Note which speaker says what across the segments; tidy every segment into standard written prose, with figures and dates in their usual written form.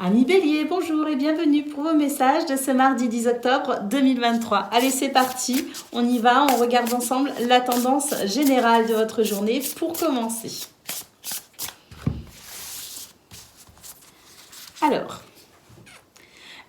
Speaker 1: Amis Bélier, bonjour et bienvenue pour vos messages de ce mardi 10 octobre 2023. Allez, c'est parti, on y va, on regarde ensemble la tendance générale de votre journée pour commencer. Alors,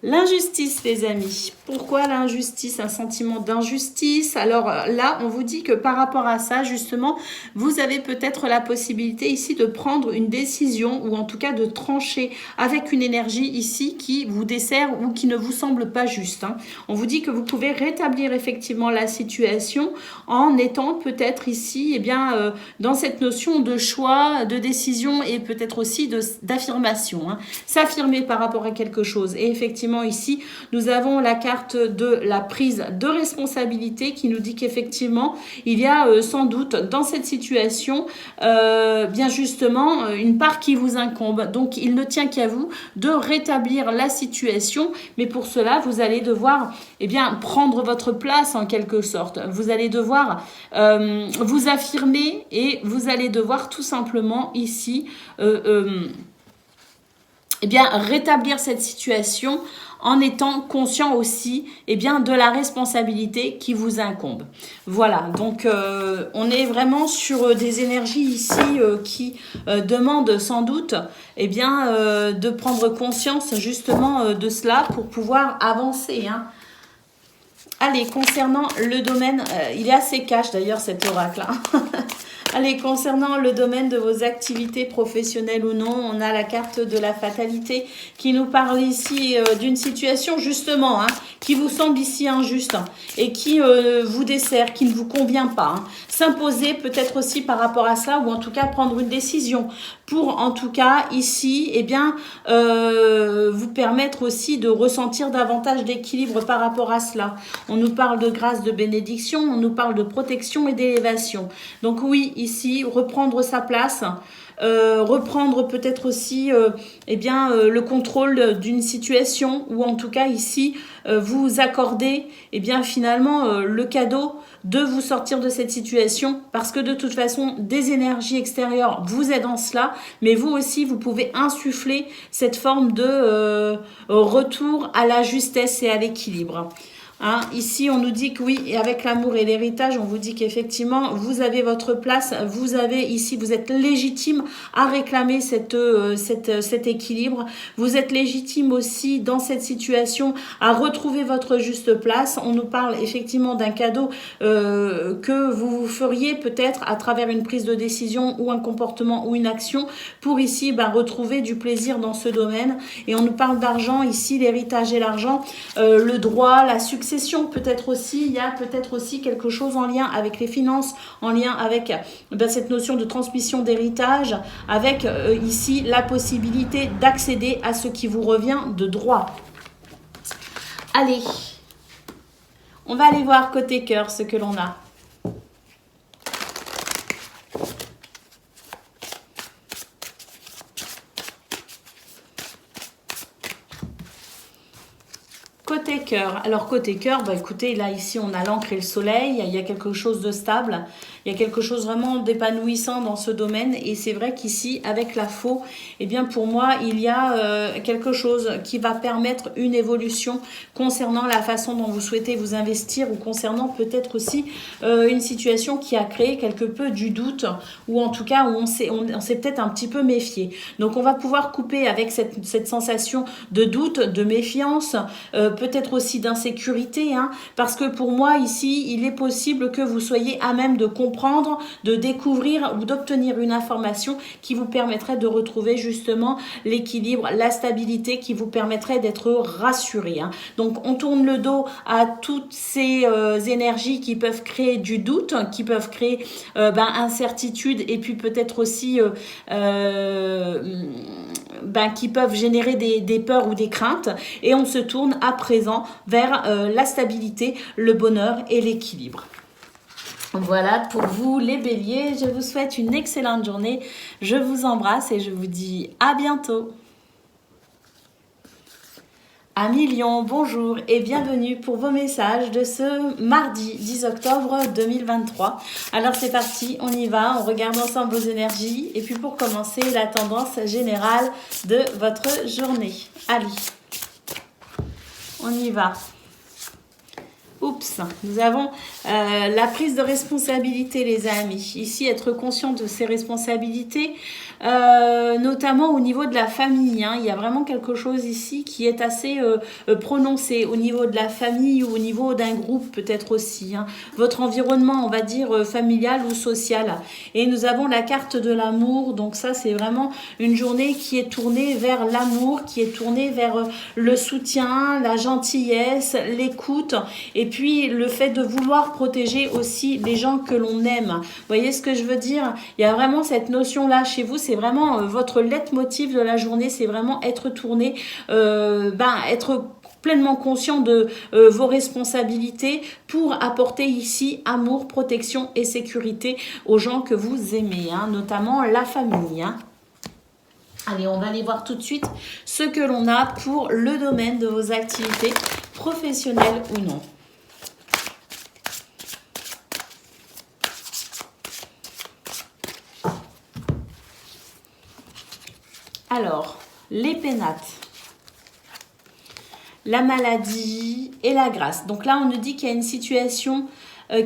Speaker 1: l'injustice, les amis. Pourquoi l'injustice? Un sentiment d'injustice. Alors là, on vous dit que par rapport à ça, justement, vous avez peut-être la possibilité ici de prendre une décision ou en tout cas de trancher avec une énergie ici qui vous dessert ou qui ne vous semble pas juste. On vous dit que vous pouvez rétablir effectivement la situation en étant peut-être ici dans cette notion de choix, de décision et peut-être aussi d'affirmation. S'affirmer par rapport à quelque chose. Et effectivement, ici, nous avons la carte de la prise de responsabilité qui nous dit qu'effectivement, il y a sans doute dans cette situation, bien justement, une part qui vous incombe. Donc, il ne tient qu'à vous de rétablir la situation, mais pour cela, vous allez devoir prendre votre place en quelque sorte. Vous allez devoir vous affirmer et vous allez devoir tout simplement ici rétablir cette situation en étant conscient aussi de la responsabilité qui vous incombe. Voilà, donc on est vraiment sur des énergies ici qui demandent sans doute de prendre conscience justement de cela pour pouvoir avancer. Allez, concernant le domaine, il est assez cash d'ailleurs cet oracle. Allez, concernant le domaine de vos activités professionnelles ou non, on a la carte de la fatalité qui nous parle ici d'une situation justement qui vous semble ici injuste et qui vous dessert, qui ne vous convient pas. S'imposer peut-être aussi par rapport à ça ou en tout cas prendre une décision pour en tout cas ici vous permettre aussi de ressentir davantage d'équilibre par rapport à cela. On nous parle de grâce, de bénédiction, on nous parle de protection et d'élévation. Donc oui, ici, reprendre sa place, reprendre peut-être aussi le contrôle d'une situation ou en tout cas ici, vous accorder finalement le cadeau de vous sortir de cette situation parce que de toute façon, des énergies extérieures vous aident en cela, mais vous aussi, vous pouvez insuffler cette forme de retour à la justesse et à l'équilibre. Ici, on nous dit que oui, et avec l'amour et l'héritage, on vous dit qu'effectivement, vous avez votre place, vous êtes légitime à réclamer cet équilibre. Vous êtes légitime aussi dans cette situation à retrouver votre juste place. On nous parle effectivement d'un cadeau que vous feriez peut-être à travers une prise de décision ou un comportement ou une action pour ici retrouver du plaisir dans ce domaine. Et on nous parle d'argent ici, l'héritage et l'argent, le droit, la succession peut-être aussi, il y a peut-être aussi quelque chose en lien avec les finances, en lien avec cette notion de transmission d'héritage, avec ici la possibilité d'accéder à ce qui vous revient de droit. Allez, on va aller voir côté cœur ce que l'on a. Côté cœur, alors côté cœur, écoutez, là ici on a l'encre et le soleil, il y a quelque chose de stable, il y a quelque chose vraiment d'épanouissant dans ce domaine et c'est vrai qu'ici avec la faux, pour moi il y a quelque chose qui va permettre une évolution concernant la façon dont vous souhaitez vous investir ou concernant peut-être aussi une situation qui a créé quelque peu du doute ou en tout cas où on s'est peut-être un petit peu méfié. Donc on va pouvoir couper avec cette sensation de doute, de méfiance, peut-être aussi d'insécurité, parce que pour moi ici, il est possible que vous soyez à même de comprendre, de découvrir ou d'obtenir une information qui vous permettrait de retrouver justement l'équilibre, la stabilité qui vous permettrait d'être rassuré. Donc on tourne le dos à toutes ces énergies qui peuvent créer du doute, qui peuvent créer incertitude et puis peut-être aussi qui peuvent générer des peurs ou des craintes et on se tourne à présent vers la stabilité, le bonheur et l'équilibre. Voilà pour vous les béliers, je vous souhaite une excellente journée, je vous embrasse et je vous dis à bientôt. Amis Lion, bonjour et bienvenue pour vos messages de ce mardi 10 octobre 2023. Alors c'est parti, on y va, on regarde ensemble vos énergies et puis pour commencer, la tendance générale de votre journée. Allez, on y va. Oups, nous avons la prise de responsabilité, les amis. Ici, être conscient de ses responsabilités, notamment au niveau de la famille. Hein. Il y a vraiment quelque chose ici qui est assez prononcé au niveau de la famille ou au niveau d'un groupe peut-être aussi. Hein. Votre environnement, on va dire, familial ou social. Et nous avons la carte de l'amour. Donc ça, c'est vraiment une journée qui est tournée vers l'amour, qui est tournée vers le soutien, la gentillesse, l'écoute et puis le fait de vouloir protéger aussi les gens que l'on aime. Vous voyez ce que je veux dire? Il y a vraiment cette notion-là chez vous, c'est vraiment votre leitmotiv de la journée, c'est vraiment être tourné, être pleinement conscient de vos responsabilités pour apporter ici amour, protection et sécurité aux gens que vous aimez, hein, notamment la famille. Hein. Allez, on va aller voir tout de suite ce que l'on a pour le domaine de vos activités professionnelles ou non. Alors, les pénates, la maladie et la grâce. Donc là, on nous dit qu'il y a une situation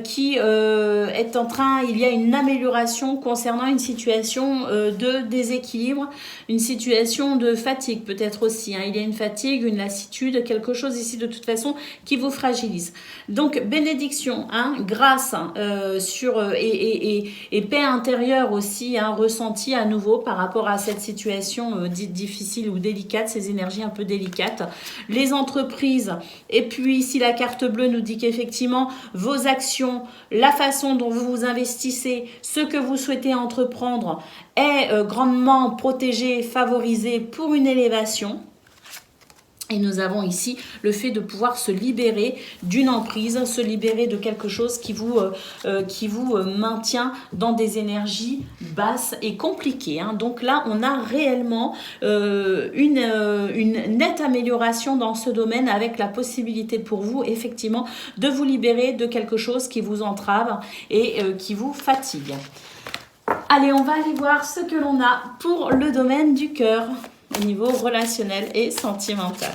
Speaker 1: qui est en train, il y a une amélioration concernant une situation de déséquilibre, une situation de fatigue peut-être aussi. Hein. Il y a une fatigue, une lassitude, quelque chose ici de toute façon qui vous fragilise. Donc bénédiction, hein, grâce et paix intérieure aussi, hein, ressentie à nouveau par rapport à cette situation dite difficile ou délicate, ces énergies un peu délicates. Les entreprises, et puis ici la carte bleue nous dit qu'effectivement vos actions, la façon dont vous vous investissez, ce que vous souhaitez entreprendre est grandement protégé, favorisé pour une élévation. Et nous avons ici le fait de pouvoir se libérer d'une emprise, se libérer de quelque chose qui vous maintient dans des énergies basses et compliquées. Hein. Donc là, on a réellement une nette amélioration dans ce domaine avec la possibilité pour vous, effectivement, de vous libérer de quelque chose qui vous entrave et qui vous fatigue. Allez, on va aller voir ce que l'on a pour le domaine du cœur au niveau relationnel et sentimental.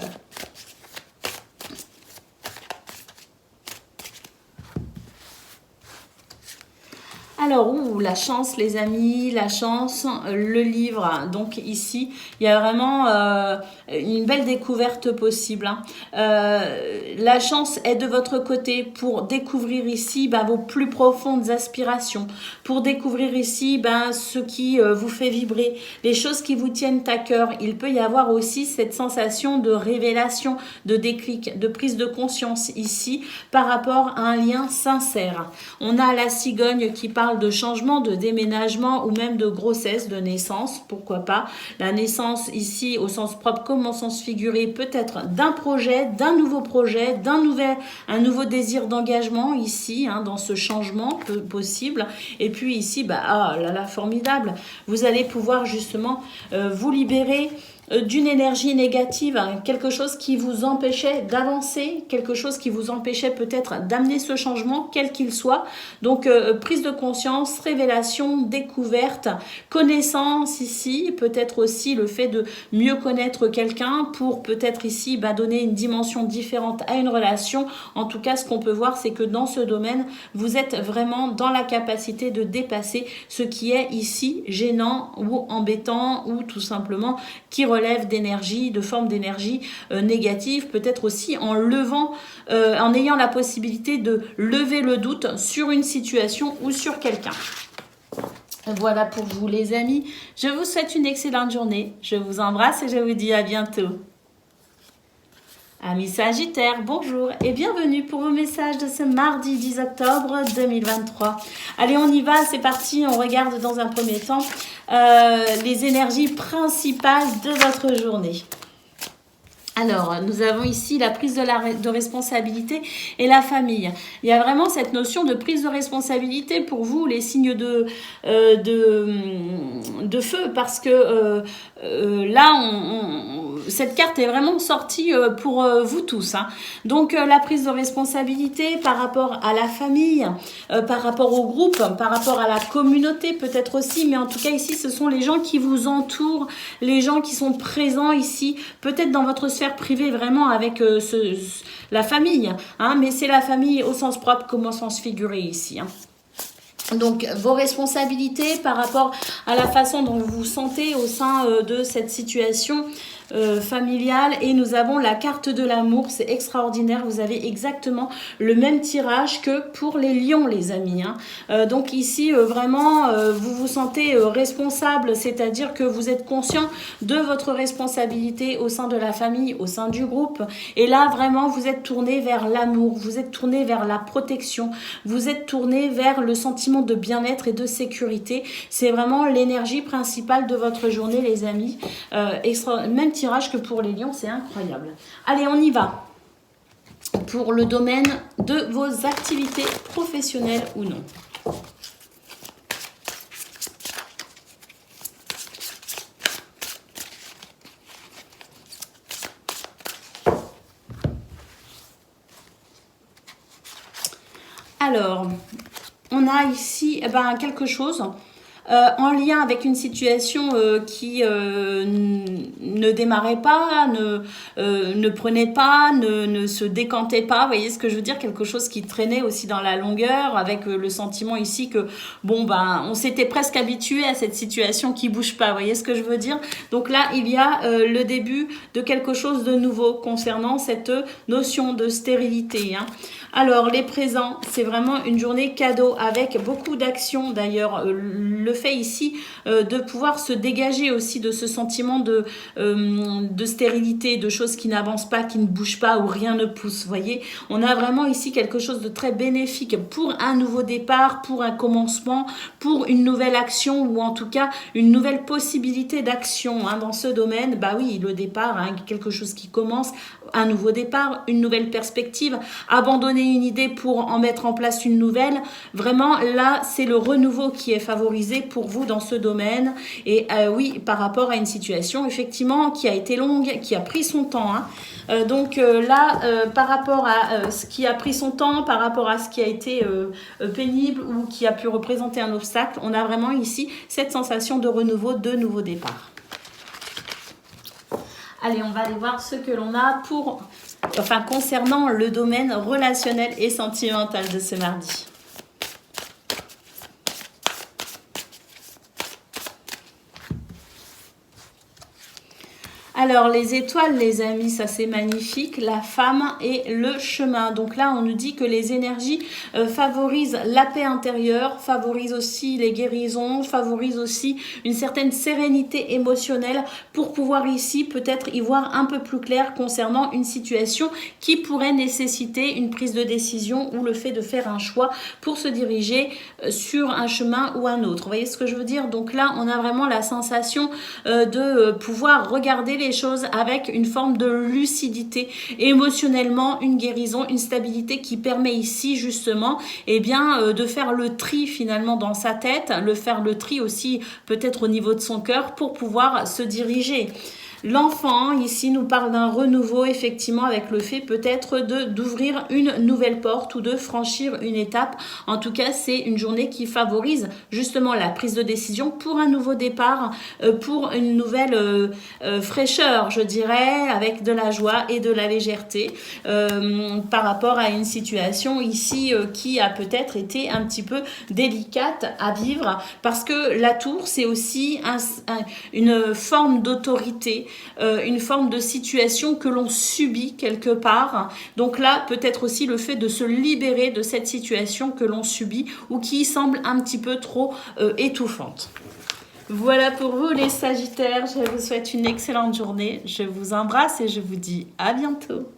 Speaker 1: Alors, la chance, les amis, la chance, le livre. Donc ici, il y a vraiment une belle découverte possible. Hein. La chance est de votre côté pour découvrir ici vos plus profondes aspirations, pour découvrir ici ce qui vous fait vibrer, les choses qui vous tiennent à cœur. Il peut y avoir aussi cette sensation de révélation, de déclic, de prise de conscience ici par rapport à un lien sincère. On a la cigogne qui parle de changement, de déménagement ou même de grossesse, de naissance, pourquoi pas. La naissance ici au sens propre comme au sens figuré peut être d'un projet, d'un nouveau projet, un nouveau désir d'engagement ici, hein, dans ce changement possible. Et puis ici, formidable, vous allez pouvoir justement vous libérer d'une énergie négative, hein, quelque chose qui vous empêchait d'avancer, quelque chose qui vous empêchait peut-être d'amener ce changement, quel qu'il soit. Donc, prise de conscience, révélation, découverte, connaissance ici, peut-être aussi le fait de mieux connaître quelqu'un pour peut-être ici donner une dimension différente à une relation. En tout cas, ce qu'on peut voir, c'est que dans ce domaine, vous êtes vraiment dans la capacité de dépasser ce qui est ici gênant ou embêtant ou tout simplement qui relève d'énergie, de forme d'énergie négative, peut-être aussi en ayant la possibilité de lever le doute sur une situation ou sur quelqu'un. Voilà pour vous les amis, je vous souhaite une excellente journée, je vous embrasse et je vous dis à bientôt. Amis Sagittaires, bonjour et bienvenue pour vos messages de ce mardi 10 octobre 2023. Allez, on y va, c'est parti, on regarde dans un premier temps les énergies principales de votre journée. Alors, nous avons ici la prise de responsabilité et la famille. Il y a vraiment cette notion de prise de responsabilité pour vous, les signes de feu, parce que là, cette carte est vraiment sortie pour vous tous. Hein. Donc, la prise de responsabilité par rapport à la famille, par rapport au groupe, par rapport à la communauté peut-être aussi, mais en tout cas ici, ce sont les gens qui vous entourent, les gens qui sont présents ici, peut-être dans votre sphère privée vraiment avec la famille, hein, mais c'est la famille au sens propre comme au sens figuré ici. Hein. Donc, vos responsabilités par rapport à la façon dont vous vous sentez au sein de cette situation familiale. Et nous avons la carte de l'amour, c'est extraordinaire. Vous avez exactement le même tirage que pour les lions, les amis. Hein. Donc ici, vraiment, vous vous sentez responsable, c'est-à-dire que vous êtes conscient de votre responsabilité au sein de la famille, au sein du groupe. Et là, vraiment, vous êtes tourné vers l'amour, vous êtes tourné vers la protection, vous êtes tourné vers le sentiment de bien-être et de sécurité. C'est vraiment l'énergie principale de votre journée, les amis. Même tirage que pour les lions, c'est incroyable. Allez, on y va. Pour le domaine de vos activités professionnelles ou non. Alors, on a ici quelque chose en lien avec une situation qui ne démarrait pas, ne prenait pas, ne se décantait pas. Vous voyez ce que je veux dire? Quelque chose qui traînait aussi dans la longueur, avec le sentiment ici que, on s'était presque habitué à cette situation qui bouge pas. Vous voyez ce que je veux dire? Donc là, il y a le début de quelque chose de nouveau concernant cette notion de stérilité. Hein. Alors, les présents, c'est vraiment une journée cadeau avec beaucoup d'actions. D'ailleurs, le fait ici de pouvoir se dégager aussi de ce sentiment de stérilité, de choses qui n'avancent pas, qui ne bougent pas, où rien ne pousse. Vous voyez, on a vraiment ici quelque chose de très bénéfique pour un nouveau départ, pour un commencement, pour une nouvelle action ou en tout cas une nouvelle possibilité d'action hein, dans ce domaine. Bah oui, le départ, hein, quelque chose qui commence, un nouveau départ, une nouvelle perspective, abandonner une idée pour en mettre en place une nouvelle. Vraiment, là, c'est le renouveau qui est favorisé pour vous dans ce domaine. Et oui, par rapport à une situation, effectivement, qui a été longue, qui a pris son temps. Hein. Donc là, par rapport à ce qui a pris son temps, par rapport à ce qui a été pénible ou qui a pu représenter un obstacle, on a vraiment ici cette sensation de renouveau, de nouveau départ. Allez, on va aller voir ce que l'on a concernant le domaine relationnel et sentimental de ce mardi. Alors, les étoiles, les amis, ça c'est magnifique. La femme et le chemin. Donc là, on nous dit que les énergies favorisent la paix intérieure, favorisent aussi les guérisons, favorisent aussi une certaine sérénité émotionnelle pour pouvoir ici peut-être y voir un peu plus clair concernant une situation qui pourrait nécessiter une prise de décision ou le fait de faire un choix pour se diriger sur un chemin ou un autre. Vous voyez ce que je veux dire? Donc là, on a vraiment la sensation de pouvoir regarder les choses avec une forme de lucidité, émotionnellement une guérison, une stabilité qui permet ici justement de faire le tri finalement dans sa tête, faire le tri aussi peut-être au niveau de son cœur pour pouvoir se diriger. L'enfant, ici, nous parle d'un renouveau, effectivement, avec le fait peut-être d'ouvrir une nouvelle porte ou de franchir une étape. En tout cas, c'est une journée qui favorise justement la prise de décision pour un nouveau départ, pour une nouvelle fraîcheur, je dirais, avec de la joie et de la légèreté par rapport à une situation ici qui a peut-être été un petit peu délicate à vivre parce que la tour, c'est aussi une forme d'autorité, une forme de situation que l'on subit quelque part. Donc là, peut-être aussi le fait de se libérer de cette situation que l'on subit ou qui semble un petit peu trop étouffante. Voilà pour vous les Sagittaires, je vous souhaite une excellente journée, je vous embrasse et je vous dis à bientôt.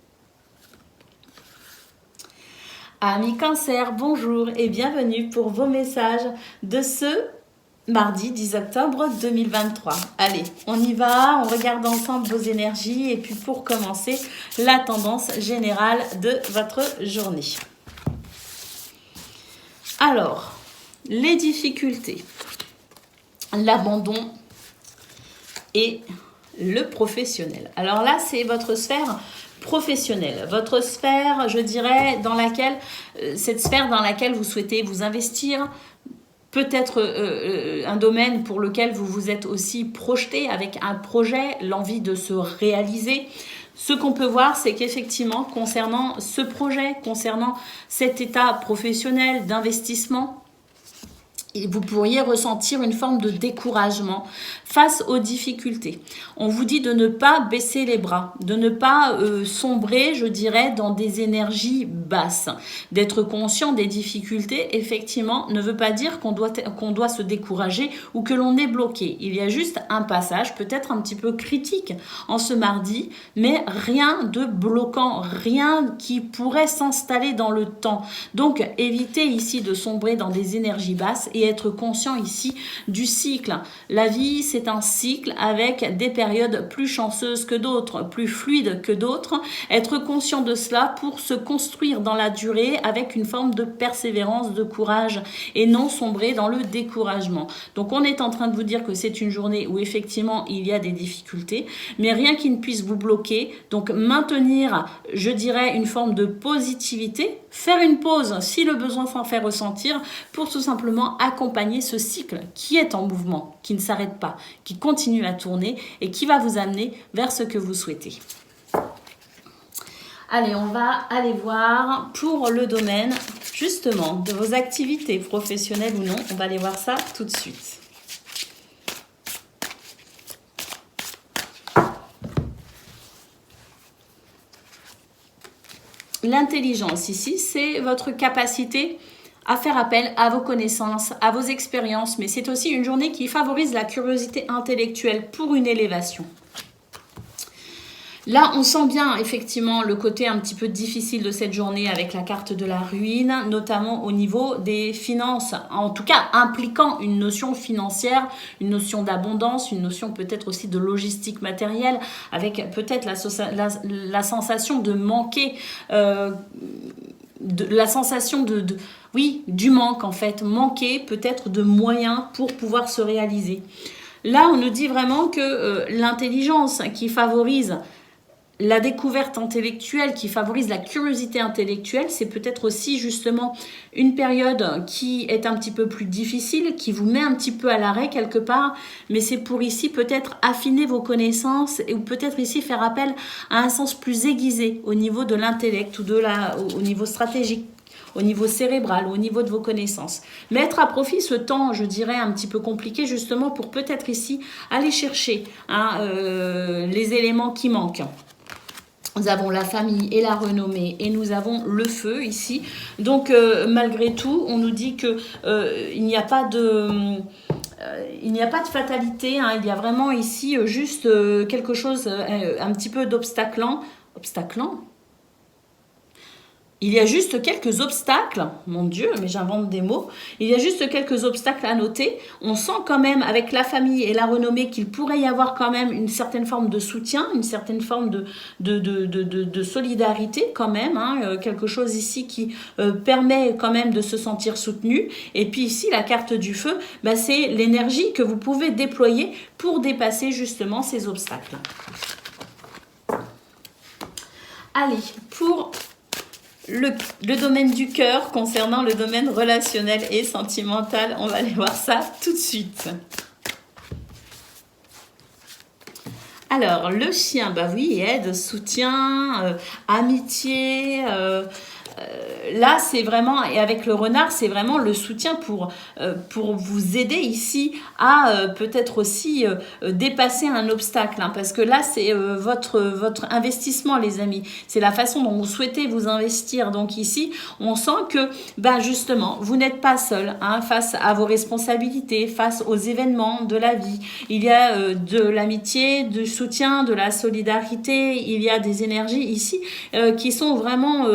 Speaker 1: Amis Cancer, bonjour et bienvenue pour vos messages de ce Mardi 10 octobre 2023. Allez, on y va, on regarde ensemble vos énergies et puis pour commencer, la tendance générale de votre journée. Alors, les difficultés, l'abandon et le professionnel. Alors là, c'est votre sphère professionnelle, votre sphère, je dirais, dans laquelle, cette sphère dans laquelle vous souhaitez vous investir, peut-être un domaine pour lequel vous vous êtes aussi projeté avec un projet, l'envie de se réaliser. Ce qu'on peut voir, c'est qu'effectivement, concernant ce projet, concernant cet état professionnel d'investissement, vous pourriez ressentir une forme de découragement face aux difficultés. On vous dit de ne pas baisser les bras, de ne pas sombrer, je dirais, dans des énergies basses. D'être conscient des difficultés, effectivement, ne veut pas dire qu'on doit se décourager ou que l'on est bloqué. Il y a juste un passage, peut-être un petit peu critique en ce mardi, mais rien de bloquant, rien qui pourrait s'installer dans le temps. Donc, évitez ici de sombrer dans des énergies basses et être conscient ici du cycle. La vie, c'est un cycle avec des périodes plus chanceuses que d'autres, plus fluides que d'autres. Être conscient de cela pour se construire dans la durée avec une forme de persévérance, de courage et non sombrer dans le découragement. Donc, on est en train de vous dire que c'est une journée où effectivement il y a des difficultés, mais rien qui ne puisse vous bloquer. Donc, maintenir, je dirais, une forme de positivité, faire une pause si le besoin s'en fait ressentir pour tout simplement accompagner ce cycle qui est en mouvement, qui ne s'arrête pas, qui continue à tourner et qui va vous amener vers ce que vous souhaitez. Allez, on va aller voir pour le domaine justement de vos activités professionnelles ou non. On va aller voir ça tout de suite. L'intelligence ici, c'est votre capacité à faire appel à vos connaissances, à vos expériences, mais c'est aussi une journée qui favorise la curiosité intellectuelle pour une élévation. Là, on sent bien effectivement le côté un petit peu difficile de cette journée avec la carte de la ruine, notamment au niveau des finances, en tout cas impliquant une notion financière, une notion d'abondance, une notion peut-être aussi de logistique matérielle, avec peut-être la sensation de manquer, la sensation oui, du manque en fait, manquer peut-être de moyens pour pouvoir se réaliser. Là, on nous dit vraiment que l'intelligence qui favorise la découverte intellectuelle, qui favorise la curiosité intellectuelle, c'est peut-être aussi justement une période qui est un petit peu plus difficile, qui vous met un petit peu à l'arrêt quelque part, mais c'est pour ici peut-être affiner vos connaissances ou peut-être ici faire appel à un sens plus aiguisé au niveau de l'intellect ou au niveau stratégique, au niveau cérébral, au niveau de vos connaissances. Mettre à profit ce temps, je dirais, un petit peu compliqué, justement, pour peut-être ici aller chercher les éléments qui manquent. Nous avons la famille et la renommée et nous avons le feu ici. Donc, malgré tout, on nous dit que il n'y a pas de fatalité. Hein. Il y a vraiment ici juste quelque chose, un petit peu d'obstaculant. Il y a juste quelques obstacles, mon Dieu, mais j'invente des mots. Il y a juste quelques obstacles à noter. On sent quand même, avec la famille et la renommée, qu'il pourrait y avoir quand même une certaine forme de soutien, une certaine forme de solidarité quand même. Hein, quelque chose ici qui permet quand même de se sentir soutenu. Et puis ici, la carte du feu, c'est l'énergie que vous pouvez déployer pour dépasser justement ces obstacles. Allez, pour le domaine du cœur, concernant le domaine relationnel et sentimental, on va aller voir ça tout de suite. Alors, le chien, oui, aide, soutien, amitié, là, c'est vraiment, et avec le renard, c'est vraiment le soutien pour vous aider ici à peut-être aussi dépasser un obstacle. Hein, parce que là, c'est votre investissement, les amis. C'est la façon dont vous souhaitez vous investir. Donc ici, on sent que, justement, vous n'êtes pas seul face à vos responsabilités, face aux événements de la vie. Il y a de l'amitié, du soutien, de la solidarité. Il y a des énergies ici qui sont vraiment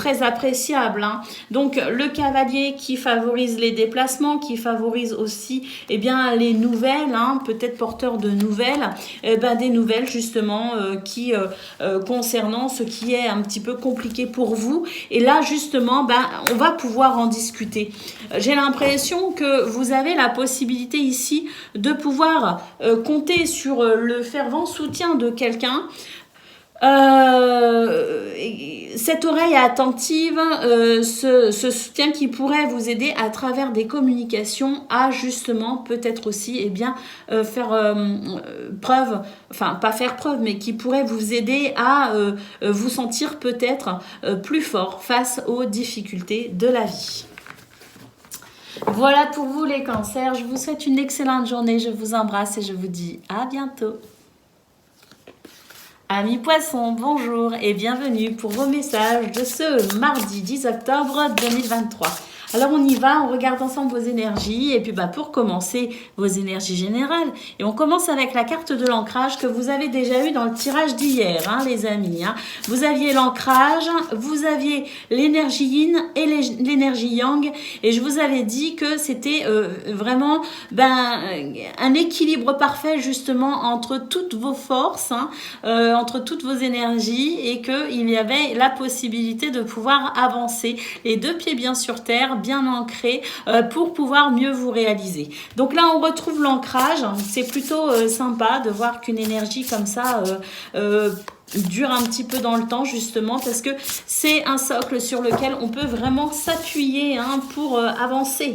Speaker 1: très appréciable. Hein. Donc le cavalier qui favorise les déplacements, qui favorise aussi eh bien, les nouvelles, hein, peut-être porteur de nouvelles, des nouvelles justement qui concernant ce qui est un petit peu compliqué pour vous. Et là justement, on va pouvoir en discuter. J'ai l'impression que vous avez la possibilité ici de pouvoir compter sur le fervent soutien de quelqu'un. Cette oreille attentive, ce soutien qui pourrait vous aider à travers des communications à justement peut-être aussi faire preuve, enfin pas faire preuve, mais qui pourrait vous aider à vous sentir peut-être plus fort face aux difficultés de la vie. Voilà pour vous les cancers, je vous souhaite une excellente journée, je vous embrasse et je vous dis à bientôt. Amis poissons, bonjour et bienvenue pour vos messages de ce mardi 10 octobre 2023. Alors on y va, on regarde ensemble vos énergies et puis pour commencer vos énergies générales. Et on commence avec la carte de l'ancrage que vous avez déjà eu dans le tirage d'hier, hein, les amis. Hein. Vous aviez l'ancrage, vous aviez l'énergie yin et l'énergie yang. Et je vous avais dit que c'était vraiment un équilibre parfait justement entre toutes vos forces, hein, entre toutes vos énergies et qu'il y avait la possibilité de pouvoir avancer les deux pieds bien sur terre, bien ancré pour pouvoir mieux vous réaliser. Donc là, on retrouve l'ancrage. C'est plutôt sympa de voir qu'une énergie comme ça dure un petit peu dans le temps justement parce que c'est un socle sur lequel on peut vraiment s'appuyer pour avancer.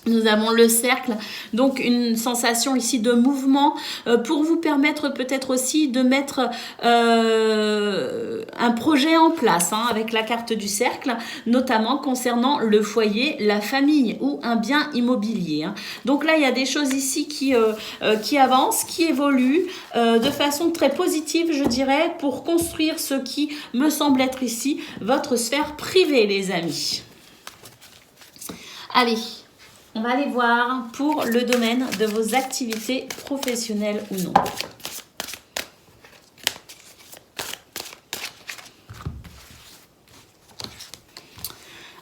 Speaker 1: Nous avons le cercle, donc une sensation ici de mouvement pour vous permettre peut-être aussi de mettre un projet en place avec la carte du cercle, notamment concernant le foyer, la famille ou un bien immobilier. Hein. Donc là, il y a des choses ici qui avancent, qui évoluent de façon très positive, je dirais, pour construire ce qui me semble être ici votre sphère privée, les amis. Allez. On va aller voir pour le domaine de vos activités professionnelles ou non.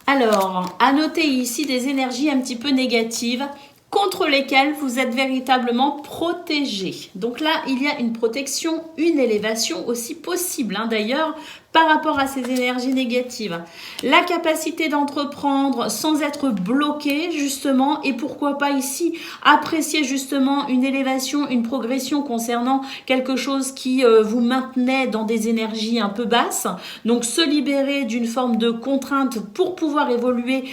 Speaker 1: Alors, à noter ici des énergies un petit peu négatives contre lesquelles vous êtes véritablement protégé. Donc là, il y a une protection, une élévation aussi possible. D'ailleurs, par rapport à ces énergies négatives. La capacité d'entreprendre sans être bloqué justement et pourquoi pas ici apprécier justement une élévation, une progression concernant quelque chose qui vous maintenait dans des énergies un peu basses. Donc se libérer d'une forme de contrainte pour pouvoir évoluer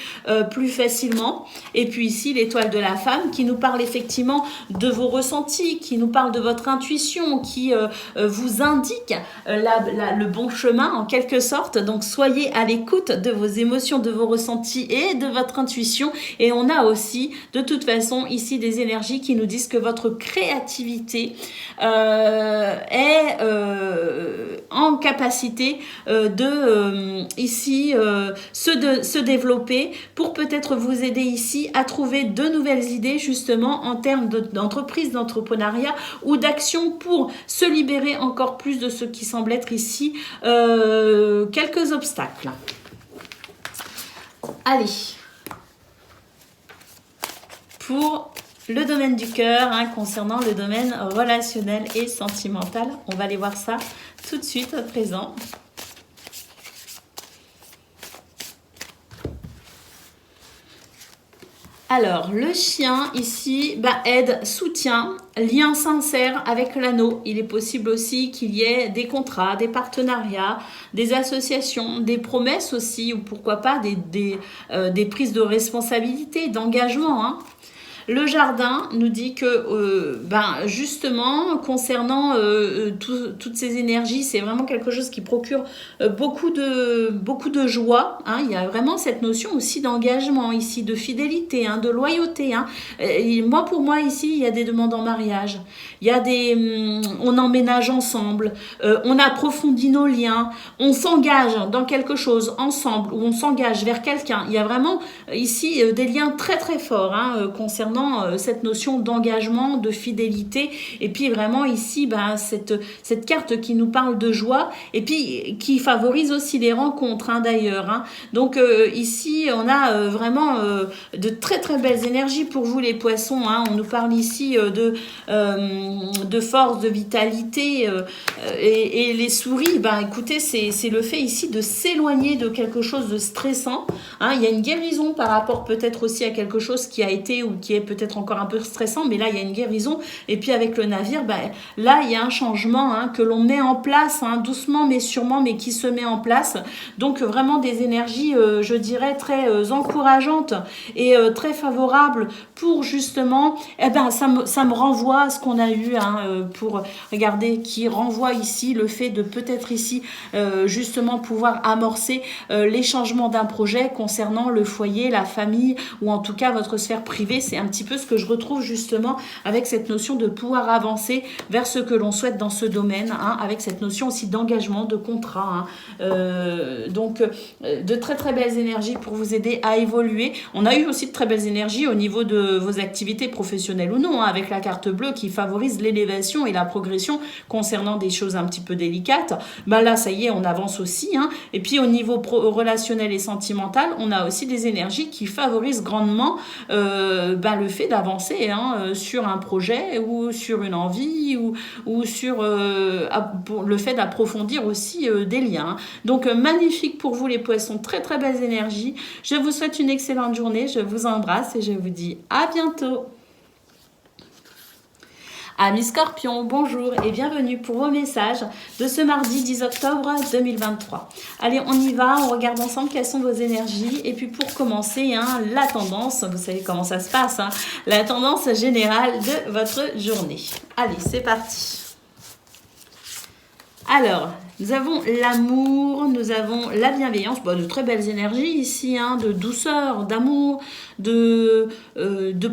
Speaker 1: plus facilement. Et puis ici l'étoile de la femme qui nous parle effectivement de vos ressentis, qui nous parle de votre intuition, qui vous indique le bon chemin en quelque sorte. Donc soyez à l'écoute de vos émotions, de vos ressentis et de votre intuition. Et on a aussi de toute façon ici des énergies qui nous disent que votre créativité est en capacité de se développer pour peut-être vous aider ici à trouver de nouvelles idées justement en termes d'entreprise, d'entrepreneuriat ou d'action pour se libérer encore plus de ce qui semble être ici quelques obstacles. Allez, pour le domaine du cœur, concernant le domaine relationnel et sentimental, on va aller voir ça tout de suite à présent. Alors, le chien ici aide, soutient, lien sincère avec l'anneau. Il est possible aussi qu'il y ait des contrats, des partenariats, des associations, des promesses aussi, ou pourquoi pas des prises de responsabilité, d'engagement. Le jardin nous dit que justement concernant toutes ces énergies, c'est vraiment quelque chose qui procure beaucoup de joie. Il y a vraiment cette notion aussi d'engagement ici, de fidélité, de loyauté. Pour moi ici, il y a des demandes en mariage. Il y a on emménage ensemble, on approfondit nos liens, on s'engage dans quelque chose ensemble ou on s'engage vers quelqu'un. Il y a vraiment ici des liens très très forts concernant concernant cette notion d'engagement, de fidélité. Et puis vraiment ici, ben, cette carte qui nous parle de joie et puis qui favorise aussi les rencontres hein, d'ailleurs. Hein. Donc ici, on a vraiment de très très belles énergies pour vous les poissons. Hein. On nous parle ici de force, de vitalité et les souris, ben, écoutez, c'est le fait ici de s'éloigner de quelque chose de stressant. Hein. Il y a une guérison par rapport peut-être aussi à quelque chose qui a été ou qui est peut-être encore un peu stressant, mais là il y a une guérison. Et puis avec le navire, ben, là il y a un changement hein, que l'on met en place, hein, doucement mais sûrement, mais qui se met en place. Donc vraiment des énergies, je dirais, très encourageantes et très favorables pour justement, eh ben, ça me renvoie à ce qu'on a eu hein, pour regarder, qui renvoie ici le fait de peut-être ici justement pouvoir amorcer les changements d'un projet concernant le foyer, la famille ou en tout cas votre sphère privée. C'est un petit peu ce que je retrouve justement avec cette notion de pouvoir avancer vers ce que l'on souhaite dans ce domaine, hein, avec cette notion aussi d'engagement, de contrat. Hein. Donc de très très belles énergies pour vous aider à évoluer. On a eu aussi de très belles énergies au niveau de vos activités professionnelles ou non, hein, avec la carte bleue qui favorise l'élévation et la progression concernant des choses un petit peu délicates. Ben là, ça y est, on avance aussi. Hein. Et puis au niveau relationnel et sentimental, on a aussi des énergies qui favorisent grandement ben, le fait d'avancer hein, sur un projet ou sur une envie ou sur le fait d'approfondir aussi des liens. Donc magnifique pour vous les poissons, très très belles énergies. Je vous souhaite une excellente journée, je vous embrasse et je vous dis à bientôt. Amis Scorpions, bonjour et bienvenue pour vos messages de ce mardi 10 octobre 2023. Allez, on y va, on regarde ensemble quelles sont vos énergies. Et puis pour commencer, hein, la tendance, vous savez comment ça se passe, hein, la tendance générale de votre journée. Allez, c'est parti. Alors, nous avons l'amour, nous avons la bienveillance, bon, de très belles énergies ici, hein, de douceur, d'amour, de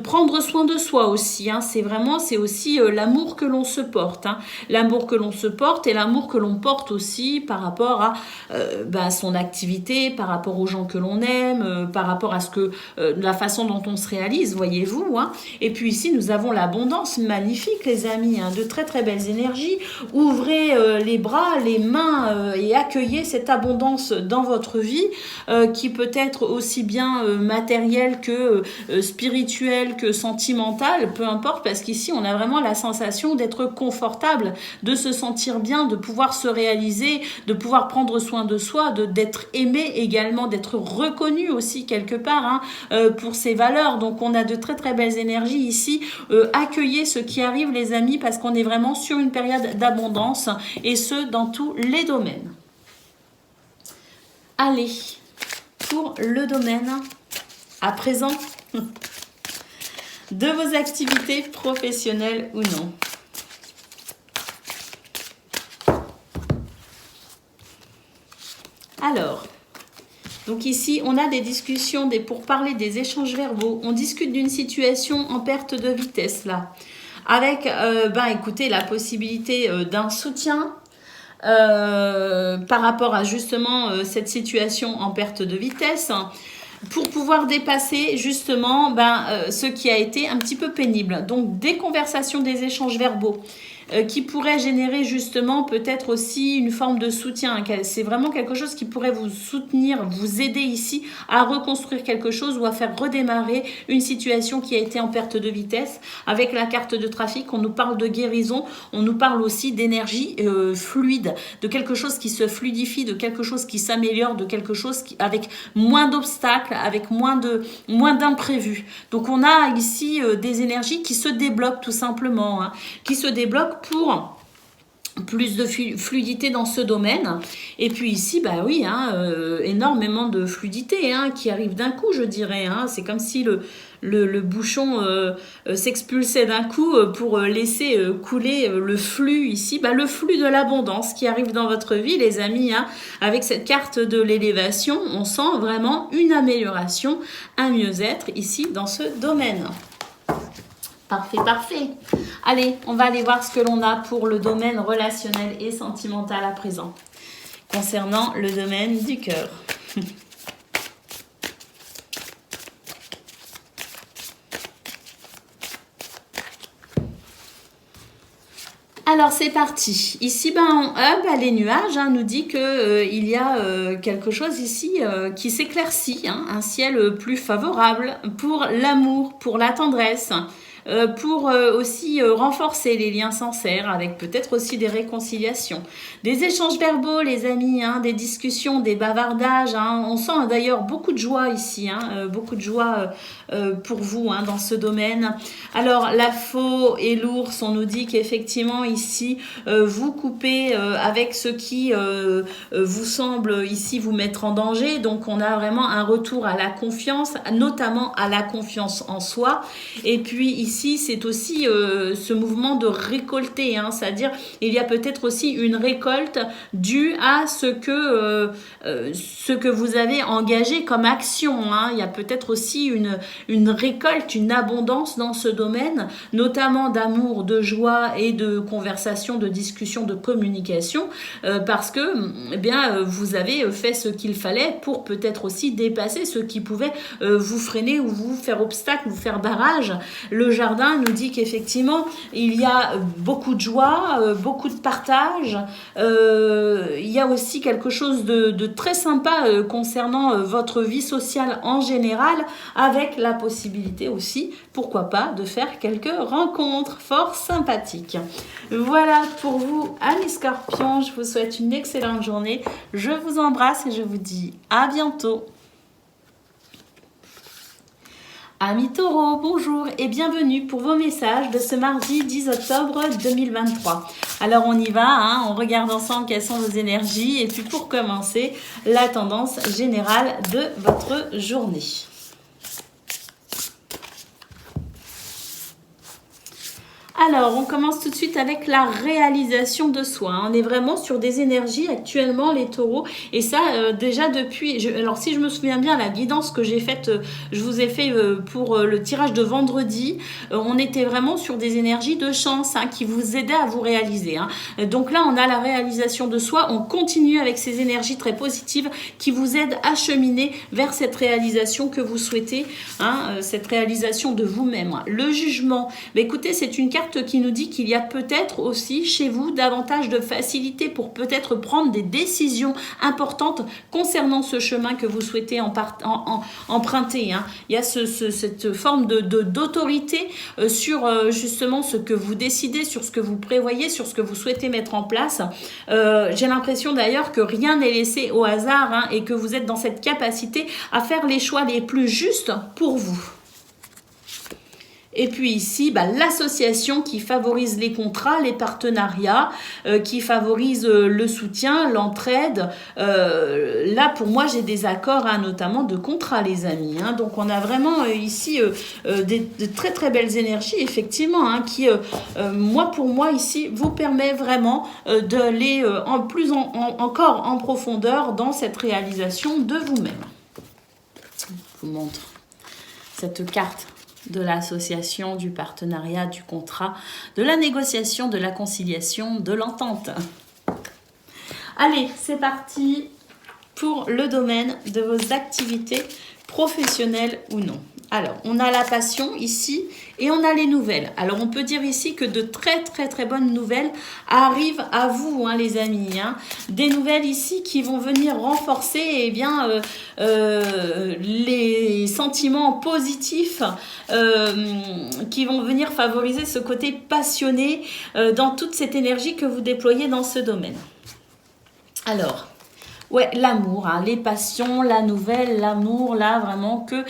Speaker 1: prendre soin de soi aussi. Hein, c'est aussi l'amour que l'on se porte. Hein, l'amour que l'on se porte et l'amour que l'on porte aussi par rapport à son activité, par rapport aux gens que l'on aime, par rapport à la façon dont on se réalise, voyez-vous. Hein. Et puis ici, nous avons l'abondance magnifique, les amis, hein, de très très belles énergies. Ouvrez les bras, les mains et accueillez cette abondance dans votre vie qui peut être aussi bien matérielle que spirituelle, que sentimentale, peu importe, parce qu'ici on a vraiment la sensation d'être confortable, de se sentir bien, de pouvoir se réaliser, de pouvoir prendre soin de soi, d'être aimé également, d'être reconnu aussi quelque part hein, pour ses valeurs. Donc on a de très très belles énergies ici. Accueillez ce qui arrive les amis, parce qu'on est vraiment sur une période d'abondance et ce dans tous les domaines. Allez, pour le domaine à présent de vos activités professionnelles ou non. Alors, donc ici, on a des discussions, pour parler des échanges verbaux. On discute d'une situation en perte de vitesse là, avec, écoutez, la possibilité d'un soutien par rapport à justement cette situation en perte de vitesse, pour pouvoir dépasser justement ce qui a été un petit peu pénible. Donc des conversations, des échanges verbaux qui pourraient générer justement peut-être aussi une forme de soutien. C'est vraiment quelque chose qui pourrait vous soutenir, vous aider ici à reconstruire quelque chose ou à faire redémarrer une situation qui a été en perte de vitesse. Avec la carte de trafic, on nous parle de guérison, on nous parle aussi d'énergie fluide, de quelque chose qui se fluidifie, de quelque chose qui s'améliore, de quelque chose avec moins d'obstacles, avec moins d'imprévus. Donc on a ici des énergies qui se débloquent tout simplement, hein, qui se débloquent pour plus de fluidité dans ce domaine. Et puis ici, énormément de fluidité qui arrive d'un coup, je dirais. Hein. C'est comme si le bouchon s'expulsait d'un coup pour laisser couler le flux ici. Le flux de l'abondance qui arrive dans votre vie, les amis. Hein. Avec cette carte de l'élévation, on sent vraiment une amélioration, un mieux-être ici dans ce domaine. Parfait, parfait. Allez, on va aller voir ce que l'on a pour le domaine relationnel et sentimental à présent, concernant le domaine du cœur. Alors c'est parti. Ici, les nuages nous dit que il y a quelque chose ici qui s'éclaircit, hein, un ciel plus favorable pour l'amour, pour la tendresse. Pour aussi renforcer les liens sincères avec peut-être aussi des réconciliations. Des échanges verbaux, les amis, hein, des discussions, des bavardages. Hein. On sent d'ailleurs beaucoup de joie ici, hein, beaucoup de joie pour vous hein, dans ce domaine. Alors, la faux et l'ours, on nous dit qu'effectivement ici, vous coupez avec ce qui vous semble ici vous mettre en danger. Donc, on a vraiment un retour à la confiance, notamment à la confiance en soi. Et puis ici, c'est aussi ce mouvement de récolter, hein, c'est-à-dire il y a peut-être aussi une récolte due à ce que vous avez engagé comme action. Hein. Il y a peut-être aussi une récolte, une abondance dans ce domaine, notamment d'amour, de joie et de conversation, de discussion, de communication, parce que vous avez fait ce qu'il fallait pour peut-être aussi dépasser ce qui pouvait vous freiner ou vous faire obstacle, vous faire barrage. Le jardin nous dit qu'effectivement, il y a beaucoup de joie, beaucoup de partage. Il y a aussi quelque chose de très sympa concernant votre vie sociale en général, avec la possibilité aussi, pourquoi pas, de faire quelques rencontres fort sympathiques. Voilà pour vous, amis Scorpions. Je vous souhaite une excellente journée. Je vous embrasse et je vous dis à bientôt. Amis Taureaux, bonjour et bienvenue pour vos messages de ce mardi 10 octobre 2023. Alors on y va, hein, on regarde ensemble quelles sont vos énergies et puis pour commencer, la tendance générale de votre journée. Alors, on commence tout de suite avec la réalisation de soi. On est vraiment sur des énergies actuellement, les taureaux. Et ça, déjà depuis... alors, si je me souviens bien, la guidance que j'ai faite, je vous ai fait pour le tirage de vendredi, on était vraiment sur des énergies de chance hein, qui vous aidaient à vous réaliser. Hein. Donc là, on a la réalisation de soi. On continue avec ces énergies très positives qui vous aident à cheminer vers cette réalisation que vous souhaitez, hein, cette réalisation de vous-même. Le jugement, écoutez, c'est une carte qui nous dit qu'il y a peut-être aussi chez vous davantage de facilité pour peut-être prendre des décisions importantes concernant ce chemin que vous souhaitez emprunter. Hein. Il y a cette forme d'autorité sur justement ce que vous décidez, sur ce que vous prévoyez, sur ce que vous souhaitez mettre en place. J'ai l'impression d'ailleurs que rien n'est laissé au hasard hein, et que vous êtes dans cette capacité à faire les choix les plus justes pour vous. Et puis ici, l'association qui favorise les contrats, les partenariats, qui favorise le soutien, l'entraide. Là, pour moi, j'ai des accords, hein, notamment de contrats, les amis. Hein. Donc, on a vraiment ici de très, très belles énergies, effectivement, hein, qui, pour moi, ici, vous permet vraiment d'aller encore en profondeur dans cette réalisation de vous-même. Je vous montre cette carte de l'association, du partenariat, du contrat, de la négociation, de la conciliation, de l'entente. Allez, c'est parti pour le domaine de vos activités professionnelles ou non. Alors, on a la passion ici et on a les nouvelles. Alors, on peut dire ici que de très, très, très bonnes nouvelles arrivent à vous, hein, les amis. Hein. Des nouvelles ici qui vont venir renforcer les sentiments positifs qui vont venir favoriser ce côté passionné dans toute cette énergie que vous déployez dans ce domaine. Alors, ouais, l'amour, hein, les passions, la nouvelle, l'amour, là, vraiment que,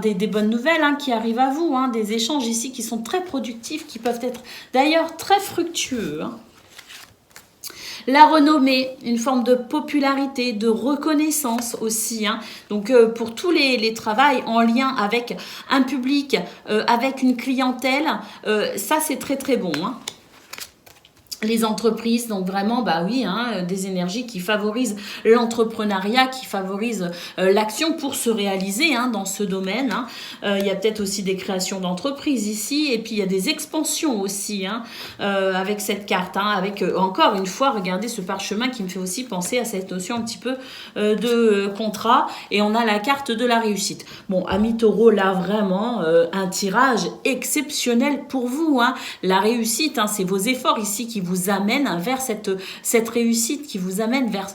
Speaker 1: des bonnes nouvelles hein, qui arrivent à vous, hein, des échanges ici qui sont très productifs, qui peuvent être d'ailleurs très fructueux. Hein. La renommée, une forme de popularité, de reconnaissance aussi. Hein. Donc, pour tous les travails en lien avec un public, avec une clientèle, ça, c'est très, très bon. Hein. les entreprises, donc vraiment, bah oui, hein, des énergies qui favorisent l'entrepreneuriat, qui favorisent l'action pour se réaliser hein, dans ce domaine. Hein. Il y a peut-être aussi des créations d'entreprises ici, et puis il y a des expansions aussi hein, avec cette carte. Hein, avec encore une fois, regardez ce parchemin qui me fait aussi penser à cette notion un petit peu de contrat. Et on a la carte de la réussite. Bon, amis taureaux, là vraiment, un tirage exceptionnel pour vous. Hein. La réussite, hein, c'est vos efforts ici qui vous amène vers cette réussite, qui vous amène vers,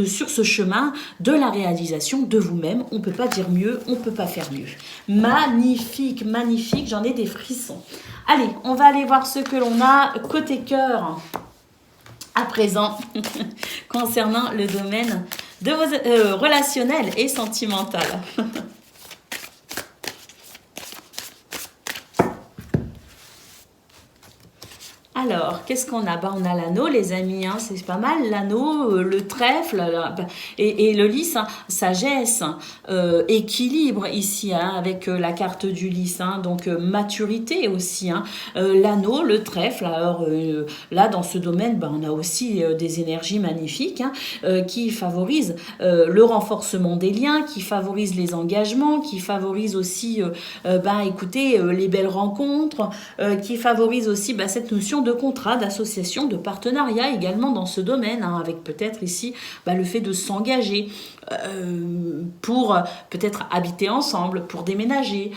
Speaker 1: sur ce chemin de la réalisation de vous-même. On ne peut pas dire mieux, on ne peut pas faire mieux. Magnifique, magnifique, j'en ai des frissons. Allez, on va aller voir ce que l'on a côté cœur à présent concernant le domaine de vos relationnel et sentimental. Alors, qu'est-ce qu'on a? On a l'anneau, les amis, hein, c'est pas mal. L'anneau, le trèfle et le lys, hein, sagesse, équilibre ici, hein, avec la carte du lys, hein, donc maturité aussi. Hein, l'anneau, le trèfle, alors là, dans ce domaine, on a aussi des énergies magnifiques hein, qui favorisent le renforcement des liens, qui favorisent les engagements, qui favorisent aussi, les belles rencontres, qui favorisent aussi cette notion de contrat, d'association, de partenariat également dans ce domaine, hein, avec peut-être ici le fait de s'engager pour peut-être habiter ensemble, pour déménager,